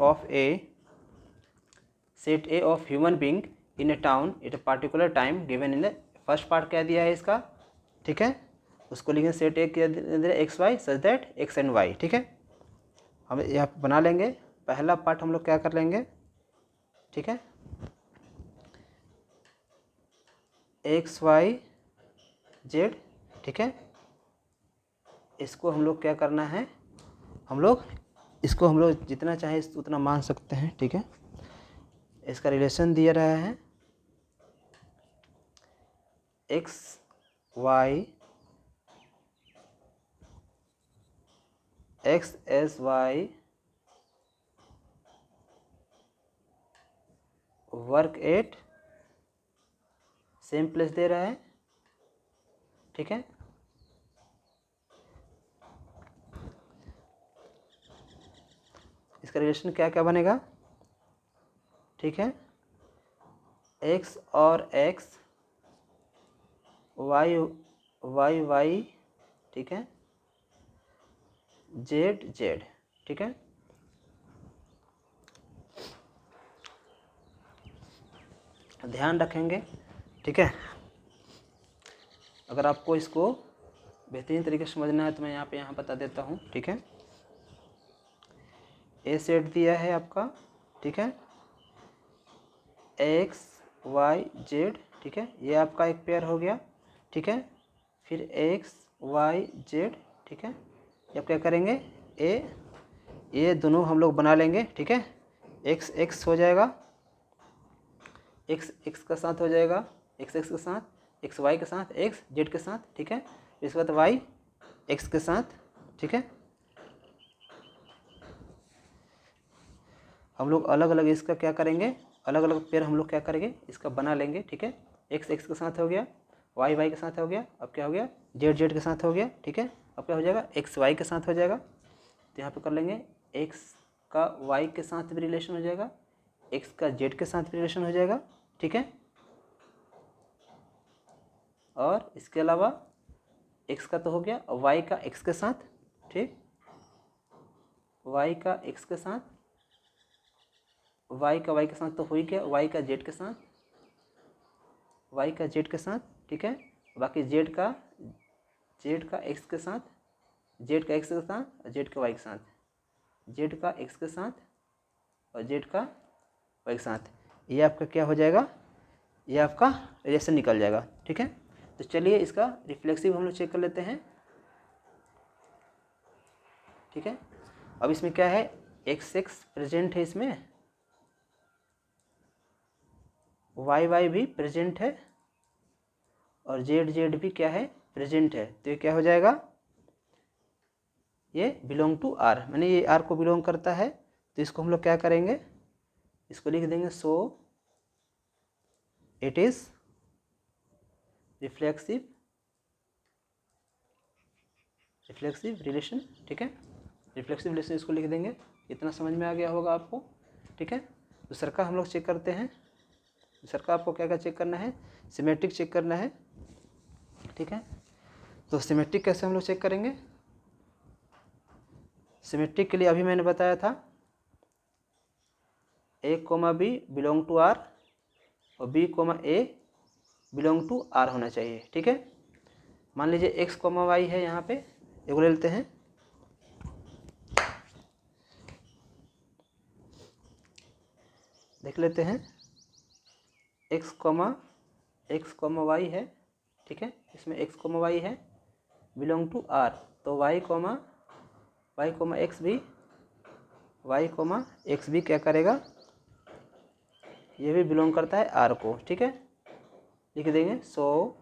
A of human being in a town at a particular time given in the. First part क्या दिया है इसका, ठीक है, उसको लिखेंगे सेट ए क्या x y such that x and y, ठीक है। हम यहाँ बना लेंगे, पहला पार्ट हम लोग क्या कर लेंगे, ठीक है, एक्स वाई जेड, ठीक है। इसको हम लोग क्या करना है, इसको हम लोग जितना चाहे उतना मान सकते हैं, ठीक है। इसका रिलेशन दिया रहा है x y x S y work at same place दे रहा है, ठीक है। इसका रिलेशन क्या क्या बनेगा, ठीक है, एक्स और एक्स, वाई वाई वाई, ठीक है, जेड जेड, ठीक है। ध्यान रखेंगे, ठीक है। अगर आपको इसको बेहतरीन तरीके से समझना है तो मैं यहाँ बता देता हूँ, ठीक है। ए सेट दिया है आपका, ठीक है, एक्स वाई जेड, ठीक है, ये आपका एक पेयर हो गया, ठीक है। फिर एक्स वाई जेड, ठीक है, ये आप क्या करेंगे, ये दोनों हम लोग बना लेंगे, ठीक है। एक्स एक्स हो जाएगा, एक्स एक्स का साथ हो जाएगा, एक्स एक्स के साथ, एक्स वाई के साथ, एक्स जेड के साथ, ठीक है। इसके बाद वाई एक्स के साथ, ठीक है। हम लोग अलग अलग इसका क्या करेंगे, अलग अलग पेयर हम लोग क्या करेंगे, इसका बना लेंगे, ठीक है। एक्स एक्स के साथ हो गया, वाई वाई के साथ हो गया, अब क्या हो गया, जेड जेड के साथ हो गया, ठीक है। अब क्या हो जाएगा, एक्स वाई के साथ हो जाएगा। तो यहाँ पे कर लेंगे, एक्स का वाई के साथ भी रिलेशन हो जाएगा, एक्स का जेड के साथ भी रिलेशन हो जाएगा, ठीक है। और इसके अलावा एक्स का तो हो गया, वाई का एक्स के साथ, ठीक, वाई का एक्स के साथ, वाई का वाई के साथ तो हो ही गया, वाई का जेड के साथ, वाई का जेड के साथ, ठीक है। बाकी जेड का एक्स के साथ, जेड का एक्स के साथ और जेड का वाई के साथ, जेड का एक्स के साथ और जेड का वाई के साथ, ये आपका क्या हो जाएगा, ये आपका रिलेशन निकल जाएगा, ठीक है। तो चलिए इसका रिफ्लेक्सिव हम लोग चेक कर लेते हैं, ठीक है। अब इसमें क्या है, एक्स एक्स प्रेजेंट है, इसमें वाई वाई भी प्रेजेंट है और जेड जेड भी क्या है, प्रेजेंट है। तो ये क्या हो जाएगा, ये बिलोंग टू आर, मैंने ये आर को बिलोंग करता है, तो इसको हम लोग क्या करेंगे, इसको लिख देंगे so it is reflexive relation. ठीक है, रिफ्लेक्सिव रिलेशन इसको लिख देंगे। इतना समझ में आ गया होगा आपको। ठीक है, दूसरा का हम लोग चेक करते हैं। दूसरा का आपको क्या क्या चेक करना है, सिमेट्रिक चेक करना है। ठीक है, तो सिमेट्रिक कैसे हम लोग चेक करेंगे, सिमेट्रिक के लिए अभी मैंने बताया था A comma B belong to R और B comma A belong to R होना चाहिए। ठीक है, मान लीजिए एक्स कोमा वाई है, यहाँ पे एक ले लेते हैं, देख लेते हैं, एक्स कोमा वाई है। ठीक है, इसमें एक्स कोमा वाई है बिलोंग टू आर, तो वाई कोमा एक्स भी क्या करेगा, ये भी बिलोंग करता है आर को। ठीक है, लिख देंगे so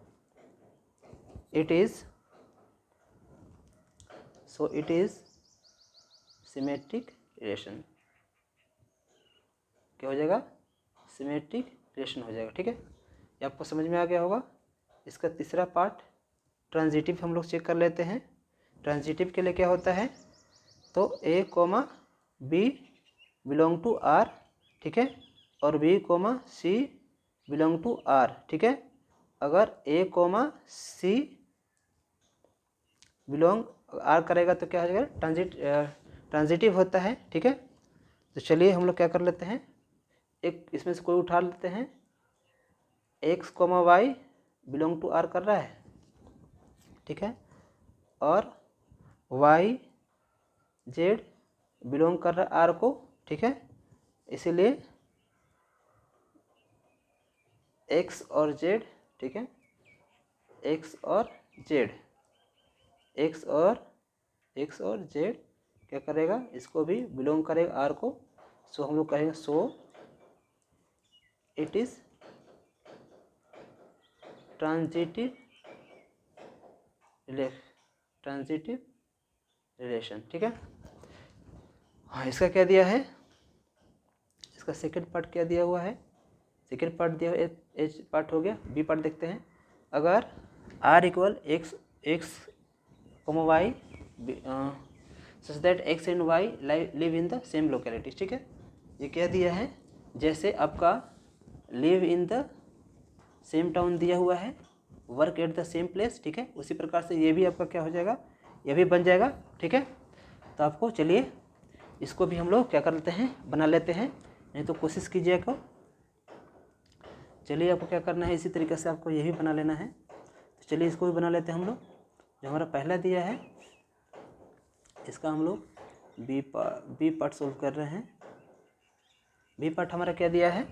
it is symmetric relation. क्या हो जाएगा, सिमेट्रिक रिलेशन हो जाएगा। ठीक है, ये आपको समझ में आ गया होगा। इसका तीसरा पार्ट ट्रांजिटिव हम लोग चेक कर लेते हैं। ट्रांजिटिव के लिए क्या होता है, तो A comma B belong to R. ठीक है, और B comma C belong to R. ठीक है, अगर A comma C belong R करेगा तो क्या हो जाएगा, ट्रांजिटिव होता है। ठीक है, तो चलिए हम लोग क्या कर लेते हैं, एक इसमें से कोई उठा लेते हैं, x comma y belong to R कर रहा है। ठीक है, और वाई जेड बिलोंग कर रहा है आर को। ठीक है, इसीलिए एक्स और जेड, ठीक है, एक्स और जेड क्या करेगा, इसको भी बिलोंग करेगा आर को। सो हम लोग कहेंगे so it is transitive relation. ठीक है, हाँ, इसका क्या दिया है, इसका सेकंड पार्ट क्या दिया हुआ है, सेकंड पार्ट दिया हुआ एच पार्ट हो गया। बी पार्ट देखते हैं, अगर R equal x comma y such that x and y live in the same locality. ठीक है, ये क्या दिया है, जैसे आपका live in the same town दिया हुआ है, work at the same place. ठीक है, उसी प्रकार से ये भी आपका क्या हो जाएगा, ये भी बन जाएगा। ठीक है, तो आपको चलिए इसको भी हम लोग क्या कर लेते हैं, बना लेते हैं, नहीं तो कोशिश कीजिएगा। चलिए आपको क्या करना है, इसी तरीके से आपको ये भी बना लेना है। तो चलिए इसको भी बना लेते हैं हम लोग। जो हमारा पहला दिया है, इसका हम लोग बी पार्ट सोल्व कर रहे हैं। बी पार्ट हमारा क्या दिया है,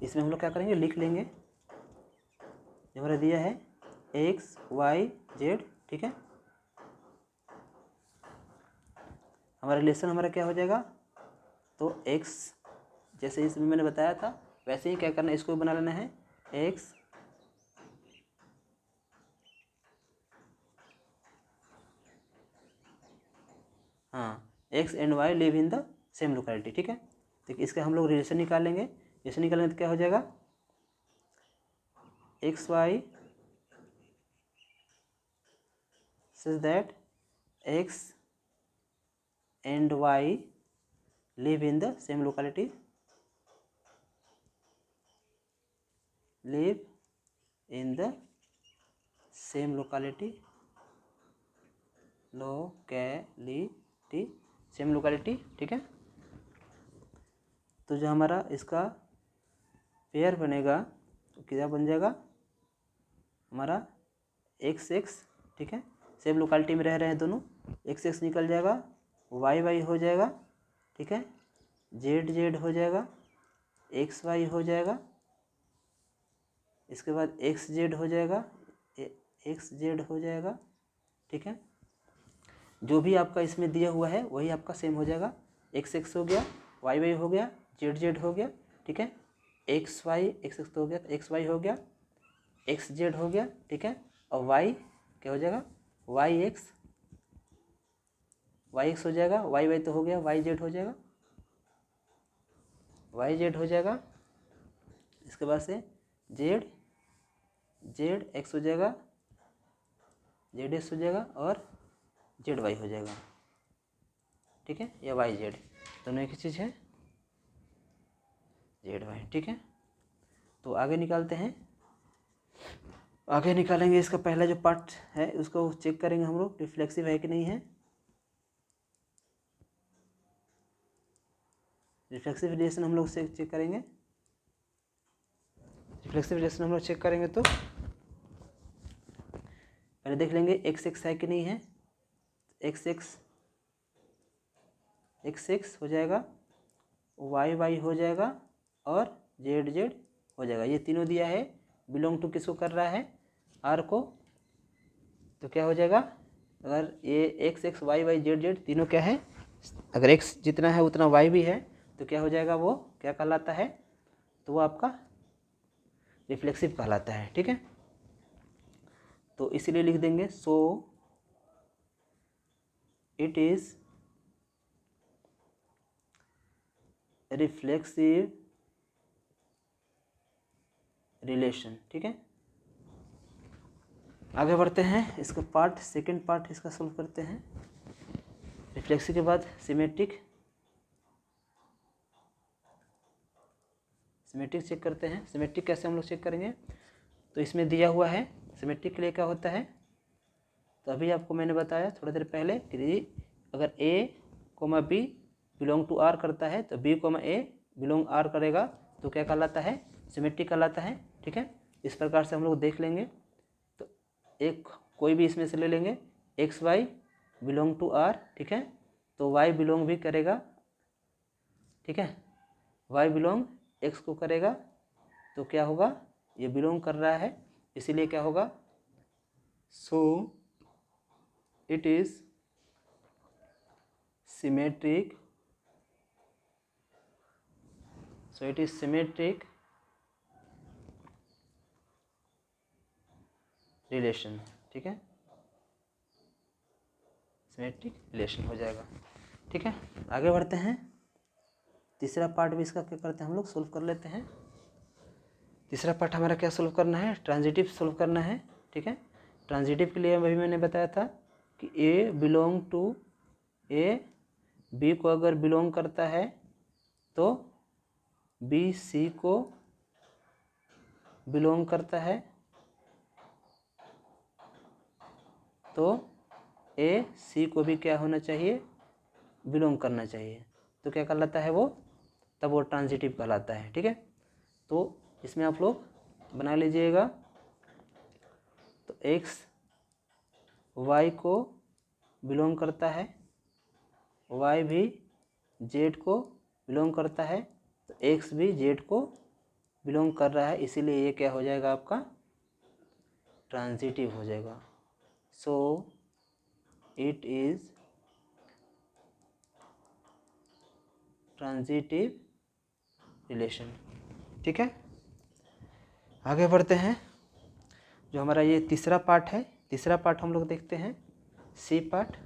इसमें हम लोग क्या करेंगे, लिख लेंगे। जो हमारा दिया है एक्स वाई जेड। ठीक है, हमारा रिलेशन हमारा क्या हो जाएगा, तो एक्स जैसे इसमें मैंने बताया था वैसे ही क्या करना है, इसको बना लेना है, x x and y live in the same locality. ठीक है, तो इसका हम लोग रिलेशन निकालेंगे। रिलेशन निकालेंगे तो क्या हो जाएगा, x y such that x and y live in the same locality, live in the same locality same locality. ठीक है, तो जो हमारा इसका पेयर बनेगा तो क्या बन जाएगा हमारा एक्स एक्स। ठीक है, सेम लोकेलिटी में रह रहे हैं दोनों, एक्स एक्स निकल जाएगा, वाई वाई हो जाएगा। ठीक है, जेड जेड हो जाएगा, एक्स वाई हो जाएगा, इसके बाद एक्स जेड हो जाएगा, एक्स जेड हो जाएगा। ठीक है, जो भी आपका इसमें दिया हुआ है वही आपका सेम हो जाएगा, एक्स एक्स हो गया, वाई वाई हो गया, जेड जेड हो गया। ठीक है, एक्स वाई एक्स एक्स हो गया, एक्स वाई हो गया, एक्स जेड हो गया। ठीक है, और वाई क्या हो जाएगा, वाई एक्स वाई एक्स हो जाएगा, वाई वाई तो हो गया, वाई जेड हो जाएगा, वाई जेड हो जाएगा। इसके बाद से जेड जेड एक्स हो जाएगा, जेड एक्स हो जाएगा और जेड वाई हो जाएगा, ठीक है, या वाई जेड दोनों एक ही चीज़ है, जेड वाई, ठीक है। तो आगे निकालते हैं, आगे निकालेंगे। इसका पहला जो पार्ट है उसको चेक करेंगे हम लोग, रिफ्लेक्सिव है कि नहीं है। रिफ्लेक्सिव रिलेशन हम लोग से चेक करेंगे, रिफ्लेक्सिव रिलेशन हम लोग चेक करेंगे तो पहले देख लेंगे एक्स एक्स है कि नहीं है। एक्स एक्स एक्स एक्स हो जाएगा, वाई वाई हो जाएगा और जेड जेड हो जाएगा। ये तीनों दिया है, बिलोंग टू किसको कर रहा है, आर को। तो क्या हो जाएगा, अगर ये x x y y z z तीनों क्या है, अगर एक्स जितना है उतना वाई भी है तो क्या हो जाएगा, वो क्या कहलाता है, तो वो आपका रिफ्लेक्सिव कहलाता है, ठीक है। तो इसीलिए लिख देंगे so it is reflexive relation, ठीक है। आगे बढ़ते हैं, इसका पार्ट सेकंड पार्ट इसका सोल्व करते हैं। रिफ्लेक्सिव के बाद सिमेट्रिक, सिमेट्रिक चेक करते हैं। सिमेट्रिक कैसे हम लोग चेक करेंगे, तो इसमें दिया हुआ है सिमेट्रिक के लिए क्या होता है, तो अभी आपको मैंने बताया थोड़ी देर पहले कि अगर A comma B belong to R करता है तो B comma A belong R करेगा तो क्या कहलाता है, सिमेट्रिक कहलाता है, ठीक है। इस प्रकार से हम लोग देख लेंगे। तो एक कोई भी इसमें से ले लेंगे, x Y belong to R, ठीक है, तो वाई बिलोंग भी करेगा, ठीक है, वाई बिलोंग एक्स को करेगा, तो क्या होगा, ये बिलोंग कर रहा है, इसीलिए क्या होगा, so it is symmetric, so it is symmetric relation, ठीक है, सिमेट्रिक रिलेशन हो जाएगा, ठीक है। आगे बढ़ते हैं, तीसरा पार्ट भी इसका क्या करते हैं हम लोग, सोल्व कर लेते हैं। तीसरा पार्ट हमारा क्या सोल्व करना है, ट्रांजिटिव सोल्व करना है, ठीक है। ट्रांजिटिव के लिए अभी मैंने बताया था कि ए बिलोंग टू ए बी को अगर बिलोंग करता है तो बी सी को बिलोंग करता है, तो ए सी को भी क्या होना चाहिए, बिलोंग करना चाहिए, तो क्या कहलाता है वो, तब वो ट्रांजिटिव कहलाता है, ठीक है। तो इसमें आप लोग बना लीजिएगा, तो एक्स वाई को बिलोंग करता है, वाई भी जेड को बिलोंग करता है, तो एक्स भी जेड को बिलोंग कर रहा है, इसीलिए ये क्या हो जाएगा आपका ट्रांजिटिव हो जाएगा। So it is transitive relation, ठीक है। आगे बढ़ते हैं, जो हमारा ये तीसरा पार्ट है, तीसरा पार्ट हम लोग देखते हैं, सी पार्ट,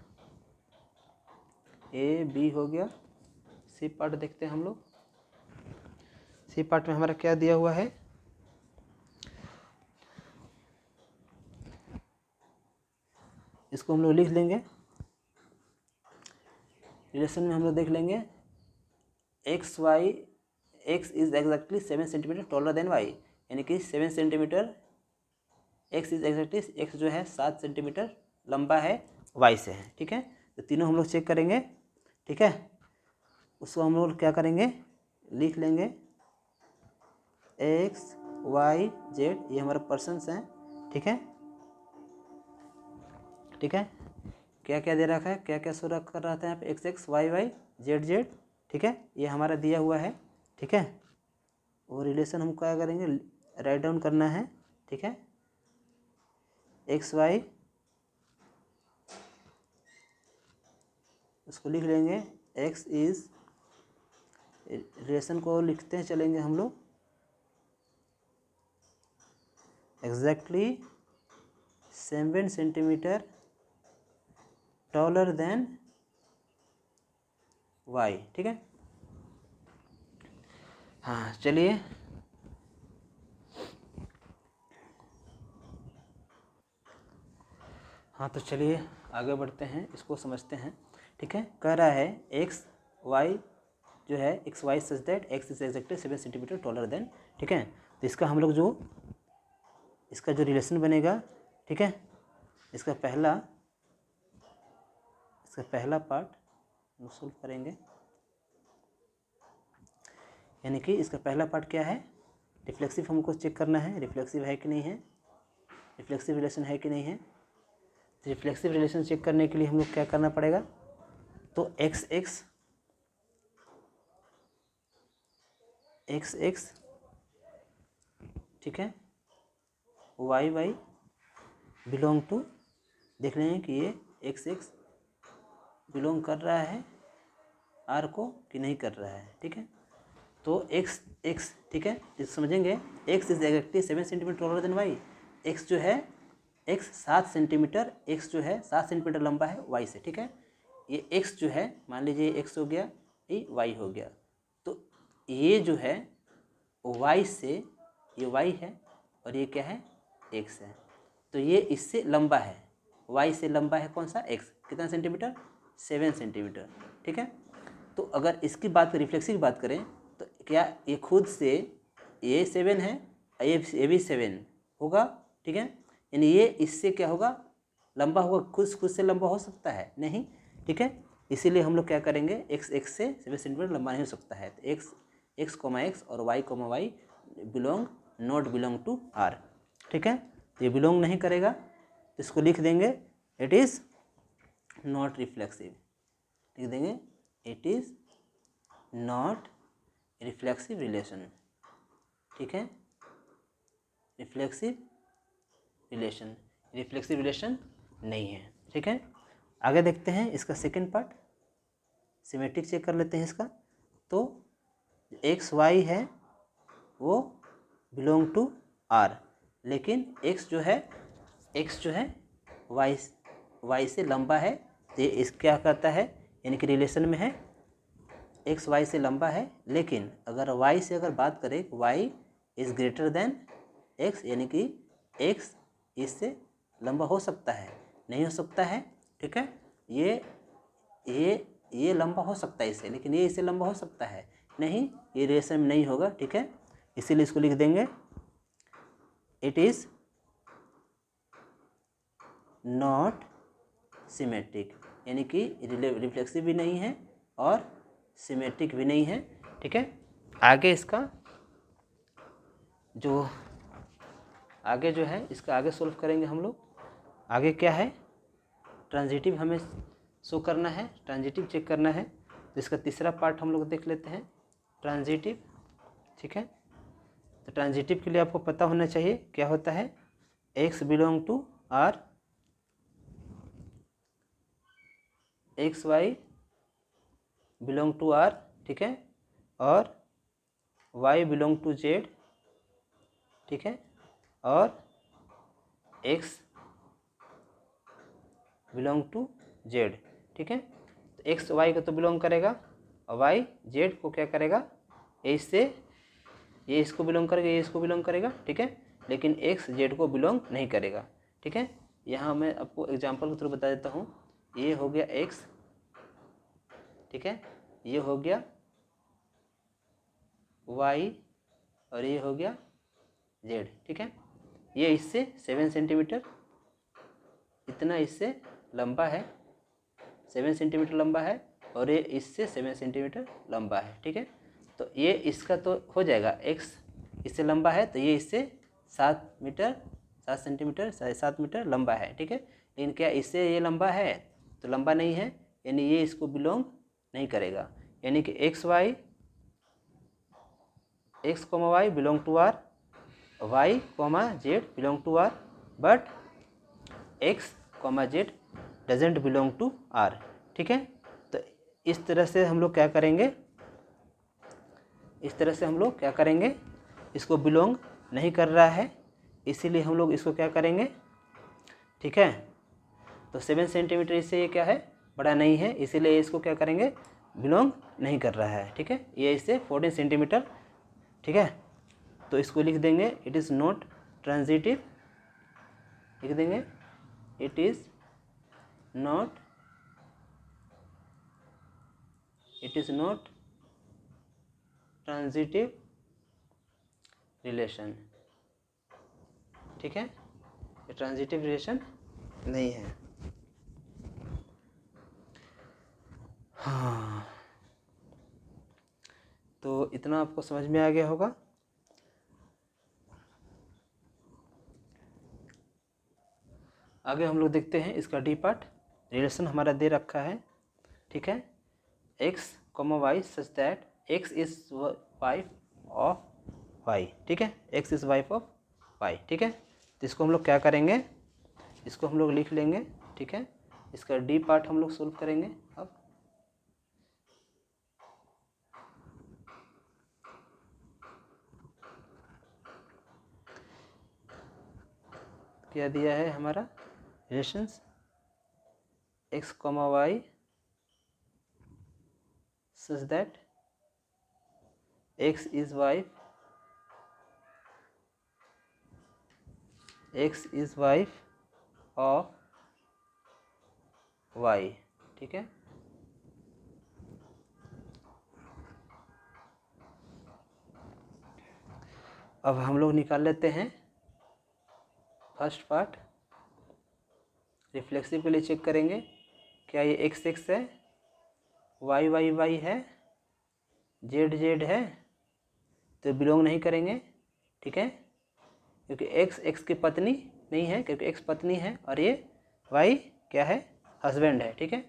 ए बी हो गया, सी पार्ट देखते हैं हम लोग। सी पार्ट में हमारा क्या दिया हुआ है, इसको हम लोग लिख लेंगे, रिलेशन में हम लोग देख लेंगे, x y, x is exactly 7 centimetre taller than y, यानी कि 7 centimetre, x is exactly, x जो है 7 सेंटीमीटर लंबा है वाई से है, ठीक है। तो तीनों हम लोग चेक करेंगे, ठीक है। उसको हम लोग क्या करेंगे, लिख लेंगे एक्स वाई जेड, ये हमारे पर्सन्स हैं, ठीक है, ठीक है। क्या क्या दे रखा है, क्या क्या शो कर रहा था यहाँ पे, x x y y z z, ठीक है, ये हमारा दिया हुआ है, ठीक है। और रिलेशन हम क्या करेंगे, राइट डाउन करना है, ठीक है। एक्स वाई उसको लिख लेंगे, एक्स इज, रिलेशन को लिखते हैं चलेंगे हम लोग, exactly 7 centimetre taller than y, ठीक है। हाँ चलिए हाँ तो चलिए आगे बढ़ते हैं, इसको समझते हैं, ठीक है। कह रहा है एक्स वाई जो है x y such that x is exactly 7 centimetre taller than, ठीक है। तो इसका हम लोग इसका जो रिलेशन बनेगा, ठीक है, इसका पहला पार्ट हम सोल्व करेंगे, यानी कि इसका पहला पार्ट क्या है, रिफ्लेक्सिव हमको चेक करना है, रिफ्लेक्सिव है कि नहीं है, रिफ्लेक्सिव रिलेशन है कि नहीं है। रिफ्लेक्सिव रिलेशन चेक करने के लिए हम लोग क्या करना पड़ेगा, तो एक्स एक्स ठीक है, वाई वाई बिलोंग टू, देख रहे हैं कि ये एक्स एक्स बिलोंग कर रहा है आर को कि नहीं कर रहा है, ठीक है। तो एक्स एक्स, ठीक है, इस समझेंगे x is exactly 7 centimetre taller than y. X जो है एक्स 7 सेंटीमीटर, एक्स जो है 7 सेंटीमीटर लंबा है वाई से, ठीक है। ये एक्स जो है मान लीजिए एक्स हो गया, ये वाई हो गया, तो ये जो है वाई से, ये वाई है और ये क्या है एक्स है, तो ये इससे लंबा है, वाई से लंबा है कौन सा, एक्स, कितना सेंटीमीटर, 7 सेंटीमीटर, ठीक है। तो अगर इसकी बात करें, रिफ्लेक्सिव की बात करें, तो क्या ये खुद से ये 7 है, ये भी 7 होगा, ठीक है। यानी ये इससे क्या होगा, लंबा होगा, खुद से लंबा हो सकता है नहीं, ठीक है। इसीलिए हम लोग क्या करेंगे, एक्स एक्स से 7 सेंटीमीटर लंबा नहीं हो सकता है, तो एक्स कोमा एक्स और y comma y not belong to R, ठीक है। तो ये बिलोंग नहीं करेगा, तो इसको लिख देंगे इट इज़ नॉट रिफ्लेक्सिव, लिख देंगे it is not reflexive relation, ठीक है, रिफ्लेक्सिव रिलेशन नहीं है, ठीक है। आगे देखते हैं इसका सेकंड पार्ट, सिमेट्रिक चेक कर लेते हैं इसका। तो एक्स वाई है वो बिलोंग टू आर, लेकिन एक्स जो है वाई से लंबा है, तो ये इस क्या कहता है, यानी कि रिलेशन में है, एक्स वाई से लंबा है, लेकिन अगर वाई से अगर बात करें, y is greater than x, यानी कि एक्स इससे लंबा हो सकता है, नहीं हो सकता है, ठीक है। ये लंबा हो सकता है इससे, लेकिन ये इससे लंबा हो सकता है नहीं, ये रिलेशन में नहीं होगा, ठीक है। इसीलिए इसको लिख देंगे इट इज़ नॉट सिमेट्रिक, यानी कि रिफ्लेक्सिव भी नहीं है और सिमेट्रिक भी नहीं है, ठीक है। आगे इसका जो है इसका आगे सोल्व करेंगे हम लोग। आगे क्या है, ट्रांजिटिव हमें शो करना है, ट्रांजिटिव चेक करना है, तो इसका तीसरा पार्ट हम लोग देख लेते हैं, ट्रांजिटिव, ठीक है। तो ट्रांजिटिव के लिए आपको पता होना चाहिए क्या होता है, x belong to R, x Y belong to R, ठीक है, और वाई बिलोंग टू जेड, ठीक है, और एक्स बिलोंग टू जेड, ठीक है। तो एक्स वाई को तो बिलोंग करेगा और वाई जेड को क्या करेगा, ये इसको बिलोंग करेगा, ये इसको बिलोंग करेगा, ठीक है, लेकिन एक्स जेड को बिलोंग नहीं करेगा, ठीक है। यहाँ मैं आपको एग्जांपल के थ्रू बता देता हूँ, ये हो गया एक्स, ठीक है, ये हो गया वाई और ये हो गया जेड, ठीक है। ये इससे 7 सेंटीमीटर इतना इससे लंबा है, 7 सेंटीमीटर लंबा है, और ये इससे 7 सेंटीमीटर लंबा है, ठीक है। तो ये इसका तो हो जाएगा, एक्स इससे लंबा है, तो ये इससे 7 सेंटीमीटर 7 मीटर लंबा है, ठीक है। लेकिन क्या इससे ये लंबा है, तो लंबा नहीं है, यानी ये इसको बिलोंग नहीं करेगा, यानी कि x comma y belong to R, y comma z belong to R, but x comma z doesn't belong to R, ठीक है। तो इस तरह से हम लोग क्या करेंगे, इसको बिलोंग नहीं कर रहा है, इसीलिए हम लोग इसको क्या करेंगे, ठीक है। तो 7 सेंटीमीटर इससे ये क्या है, बड़ा नहीं है, इसीलिए इसको क्या करेंगे, बिलोंग नहीं कर रहा है, ठीक है। ये इससे 14 सेंटीमीटर, ठीक है। तो इसको लिख देंगे इट इज़ नॉट ट्रांजिटिव, लिख देंगे it is not transitive relation, ठीक है। ये ट्रांजिटिव रिलेशन नहीं है। हाँ, तो इतना आपको समझ में आ गया होगा। आगे हम लोग देखते हैं इसका डी पार्ट। रिलेशन हमारा दे रखा है, ठीक है, x, y such that x is wife of y, ठीक है, x is wife of y, ठीक है। तो इसको हम लोग क्या करेंगे, इसको हम लोग लिख लेंगे, ठीक है। इसका डी पार्ट हम लोग सोल्व करेंगे। अब क्या दिया है हमारा relations x, y such that x is wife of y, ठीक है। अब हम लोग निकाल लेते हैं फर्स्ट पार्ट। रिफ्लेक्सिव के लिए चेक करेंगे, क्या ये x x है, y y y है, z z है, तो बिलोंग नहीं करेंगे, ठीक है, क्योंकि x x की पत्नी नहीं है, क्योंकि x पत्नी है और ये y क्या है, हस्बैंड है, ठीक है।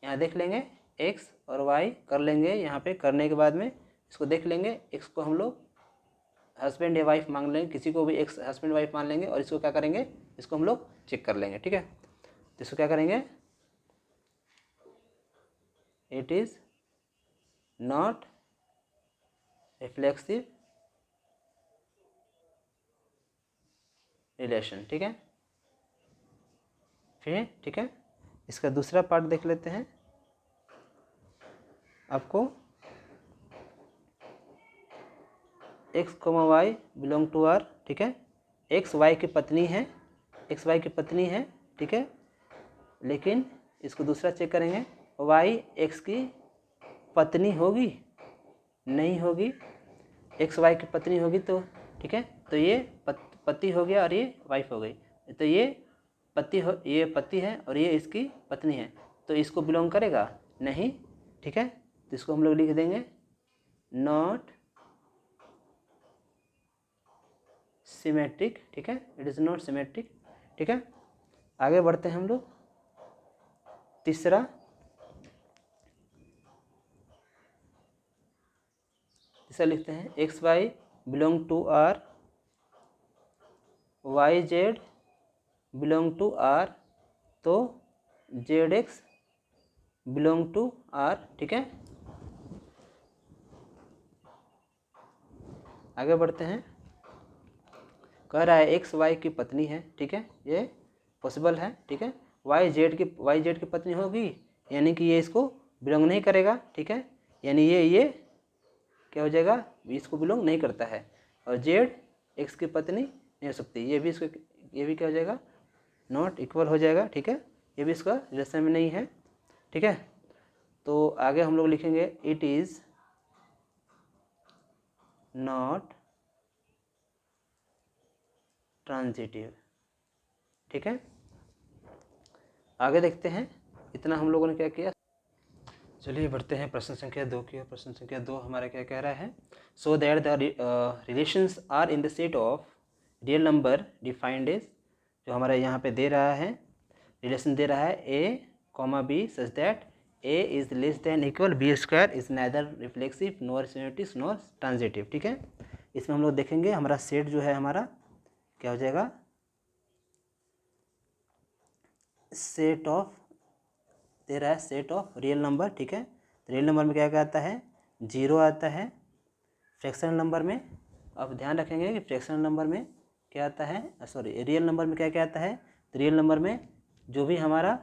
यहाँ देख लेंगे x और y कर लेंगे, यहाँ पे करने के बाद में इसको देख लेंगे, x को हम लोग हस्बैंड या वाइफ मान लेंगे, किसी को भी एक्स हस्बैंड वाइफ मान लेंगे, और इसको क्या करेंगे, इसको हम लोग चेक कर लेंगे, ठीक है। तो इसको क्या करेंगे, it is not reflexive relation, ठीक है। फिर ठीक है, इसका दूसरा पार्ट देख लेते हैं। आपको x, y belong to R, ठीक है, x y की पत्नी है, x y की पत्नी है, ठीक है। लेकिन इसको दूसरा चेक करेंगे, y x की पत्नी होगी, नहीं होगी, x y की पत्नी होगी तो ठीक है, तो ये पति हो गया और ये वाइफ हो गई, तो ये पति है और ये इसकी पत्नी है, तो इसको बिलोंग करेगा नहीं, ठीक है। तो इसको हम लोग लिख देंगे नॉट सिमेट्रिक, ठीक है, इट इज़ नॉट सिमेट्रिक, ठीक है। आगे बढ़ते हैं हम लोग। तीसरा लिखते हैं X Y belong to R, Y Z belong to R, तो Z X belong to R, ठीक है। आगे बढ़ते हैं। कह रहा है एक्स वाई की पत्नी है, ठीक है, ये पॉसिबल है, ठीक है। वाई जेड की पत्नी होगी, यानी कि ये इसको बिलोंग नहीं करेगा, ठीक है, यानी ये क्या हो जाएगा, इसको बिलोंग नहीं करता है। और जेड एक्स की पत्नी नहीं हो सकती, ये भी क्या हो जाएगा, नॉट इक्वल हो जाएगा, ठीक है, ये भी इसका रिलेशन में नहीं है, ठीक है। तो आगे हम लोग लिखेंगे इट इज़ नॉट ट्रांजिटिव, ठीक है। आगे देखते हैं, इतना हम लोगों ने क्या किया। चलिए बढ़ते हैं प्रश्न संख्या 2 की। प्रश्न संख्या 2 हमारा क्या कह रहा है, so that the relations are in the set of real number defined as, जो हमारा यहाँ पे दे रहा है, रिलेशन दे रहा है a, b such that a is less than equal b square is neither reflexive nor symmetric nor transitive, ठीक है। इसमें हम लोग देखेंगे हमारा सेट जो है हमारा क्या हो जाएगा, सेट ऑफ दे रहा है, सेट ऑफ रियल नंबर, ठीक है। रियल नंबर में क्या क्या आता है, 0 आता है, फ्रैक्शनल नंबर में, अब ध्यान रखेंगे कि फ्रैक्शनल नंबर में क्या आता है, रियल नंबर में क्या क्या आता है, तो रियल नंबर में जो भी हमारा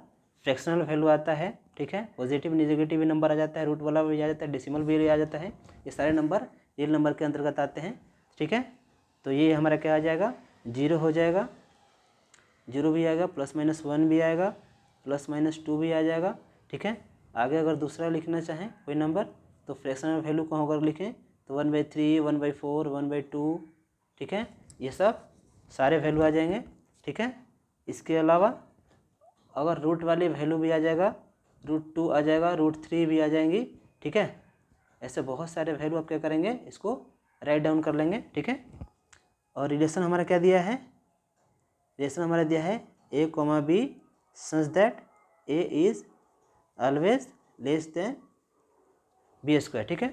फ्रैक्शनल वैल्यू आता है ठीक है। पॉजिटिव नेगेटिव भी नंबर आ जाता है, रूट वाला भी आ जाता है, डेसिमल भी आ जाता है, ये सारे नंबर रियल नंबर के अंतर्गत आते हैं, ठीक है। तो ये हमारा क्या आ जाएगा, 0 हो जाएगा, 0 भी आएगा, +-1 भी आएगा, +-2 भी आ जाएगा, ठीक है। आगे अगर दूसरा लिखना चाहें कोई नंबर तो फ्रैक्शनल वैल्यू को अगर लिखें तो 1/3, 1/4, 1/2, ठीक है, ये सब सारे वैल्यू आ जाएंगे, ठीक है। इसके अलावा अगर रूट वाली वैल्यू भी आ जाएगा, √2 आ जाएगा, √3 भी आ जाएंगी, ठीक है। ऐसे बहुत सारे वैल्यू आप क्या करेंगे, इसको राइट डाउन कर लेंगे, ठीक है। और रिलेशन हमारा क्या दिया है, रिलेशन हमारा दिया है a, b such that a is always less than b², ठीक है।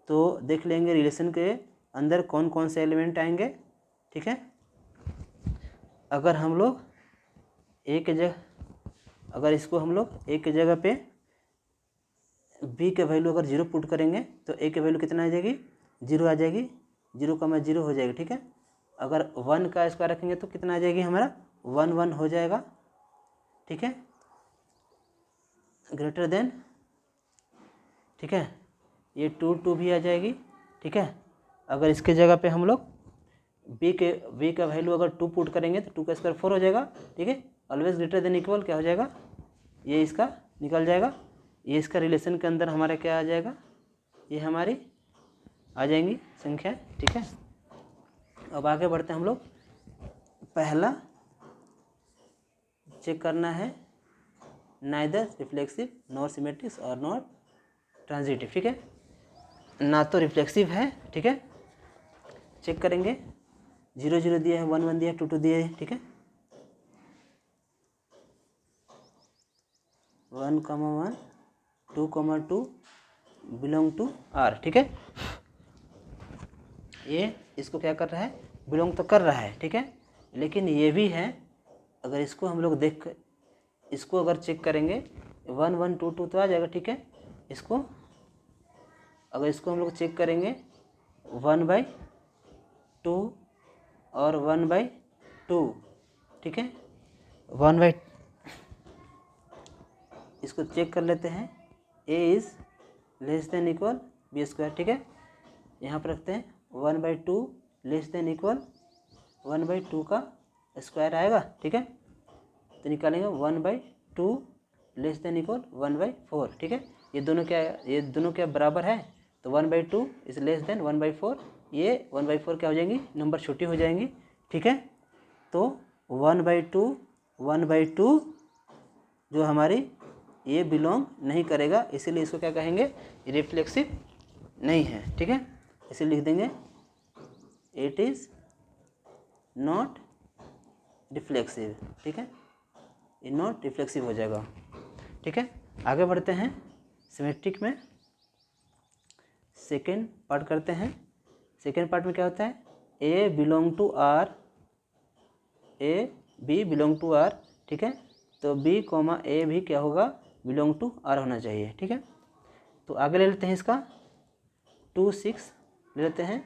तो देख लेंगे रिलेशन के अंदर कौन कौन से एलिमेंट आएंगे, ठीक है। अगर हम लोग एक जगह, अगर इसको हम लोग एक जगह पे b के वैल्यू अगर 0 पुट करेंगे तो a के वैल्यू कितना आ जाएगी, 0 आ जाएगी, 0,0 हो जाएगी, ठीक है। अगर 1 का स्क्वायर रखेंगे तो कितना आ जाएगी हमारा, 1 हो जाएगा, ठीक है, ग्रेटर देन, ठीक है। ये 2 भी आ जाएगी, ठीक है। अगर इसके जगह पे हम लोग b का वैल्यू अगर 2 पुट करेंगे तो 2 का स्क्वायर 4 हो जाएगा, ठीक है। ऑलवेज ग्रेटर देन इक्वल क्या हो जाएगा, ये इसका निकल जाएगा, ये इसका रिलेशन के अंदर हमारा क्या आ जाएगा, ये हमारी आ जाएंगी संख्या, ठीक है। अब आगे बढ़ते हैं हम लोग, पहला चेक करना है नाइदर रिफ्लेक्सिव नॉर सिमेट्रिक और नॉट ट्रांजिटिव, ठीक है। ना तो रिफ्लेक्सिव है, ठीक है, चेक करेंगे, 0 0 दिया है, 1 1 दिया है, 2 2 दिया है, ठीक है, 1,1 2,2 बिलोंग टू R, ठीक है। ये इसको क्या कर रहा है, बिलोंग तो कर रहा है, ठीक है, लेकिन ये भी है, अगर इसको हम लोग देख, इसको अगर चेक करेंगे 1 1 2 2 तो आ जाएगा, ठीक है। इसको अगर इसको हम लोग चेक करेंगे 1/2 और 1/2, ठीक है, 1/, इसको चेक कर लेते हैं, a is less than equal b², ठीक है। यहाँ पर रखते हैं 1/2 लेस देन इक्वल 1/2 का स्क्वायर आएगा, ठीक है। तो निकालेंगे 1/2 लेस देन इक्वल 1/4, ठीक है। ये दोनों क्या, ये दोनों क्या बराबर है, तो 1/2 इज लेस देन 1/4, ये 1/4 क्या हो जाएंगी, नंबर छोटी हो जाएंगी, ठीक है। तो 1/2 जो हमारी ये बिलोंग नहीं करेगा, इसीलिए इसको क्या कहेंगे, रिफ्लेक्सिव नहीं है, ठीक है। इसीलिए लिख देंगे इट इज़ नॉट रिफ्लेक्सिव, ठीक है, ये नॉट रिफ्लेक्सिव हो जाएगा, ठीक है। आगे बढ़ते हैं सिमेट्रिक में, सेकेंड पार्ट करते हैं। सेकेंड पार्ट में क्या होता है, A belong to R, A B belong to R, ठीक है। तो बी कॉमा ए भी क्या होगा, बिलोंग टू आर होना चाहिए, ठीक है। तो आगे ले लेते हैं इसका 2 6 ले लेते हैं,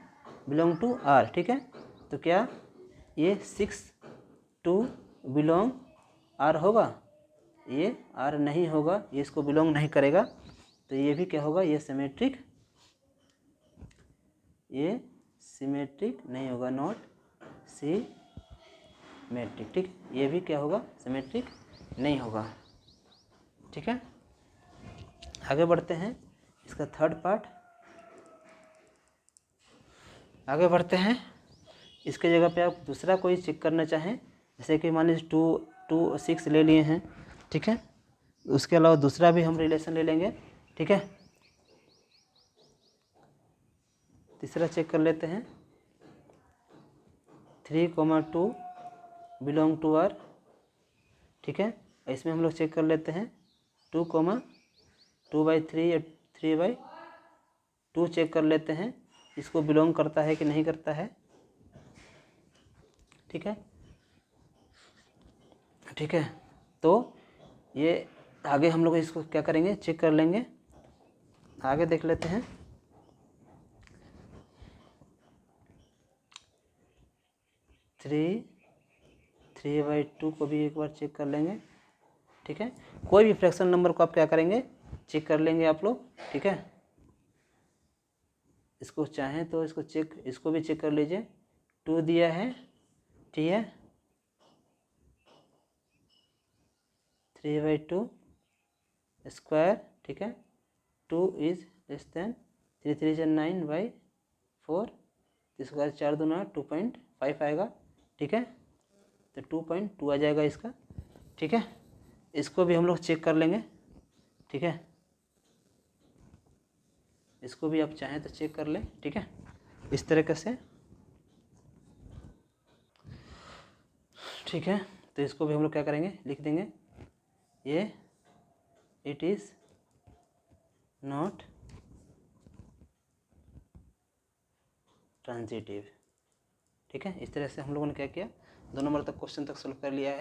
बिलोंग टू आर, ठीक है। तो क्या ये 6 2 बिलोंग आर होगा, ये आर नहीं होगा, ये इसको बिलोंग नहीं करेगा, तो ये भी क्या होगा, ये सिमेट्रिक, ये सिमेट्रिक नहीं होगा, नॉट सिमेट्रिक, ठीक, ये भी क्या होगा, सिमेट्रिक नहीं होगा, ठीक है। आगे बढ़ते हैं, इसका थर्ड पार्ट, आगे बढ़ते हैं। इसके जगह पे आप दूसरा कोई चेक करना चाहें, जैसे कि मान लीजिए 2 2 6 ले लिए हैं, ठीक है। उसके अलावा दूसरा भी हम रिलेशन ले लेंगे, ठीक है। तीसरा चेक कर लेते हैं, 3,2 बिलोंग टू आर, ठीक है। इसमें हम लोग चेक कर लेते हैं 2,2/3 या 3/2 चेक कर लेते हैं, इसको बिलोंग करता है कि नहीं करता है, ठीक है, ठीक है। तो ये आगे हम लोग इसको क्या करेंगे, चेक कर लेंगे। आगे देख लेते हैं, 3/2 को भी एक बार चेक कर लेंगे, ठीक है। कोई भी फ्रैक्शन नंबर को आप क्या करेंगे, चेक कर लेंगे आप लोग, ठीक है। इसको चाहें तो इसको भी चेक कर लीजिए। 2 दिया है, ठीक है, 3/2 स्क्वायर, ठीक है। 2 इज लेस देन 3 3 जा 9/4, स्क्वायर 4 दूना 2.5 आएगा, ठीक है। तो 2.2 आ जाएगा इसका, ठीक है। इसको भी हम लोग चेक कर लेंगे, ठीक है। इसको भी आप चाहें तो चेक कर लें, ठीक है, इस तरीके से, ठीक है। तो इसको भी हम लोग क्या करेंगे, लिख देंगे ये इट इज़ नॉट ट्रांजिटिव, ठीक है। इस तरह से हम लोगों ने क्या किया, 2 नंबर तक क्वेश्चन तक सोल्व कर लिया है।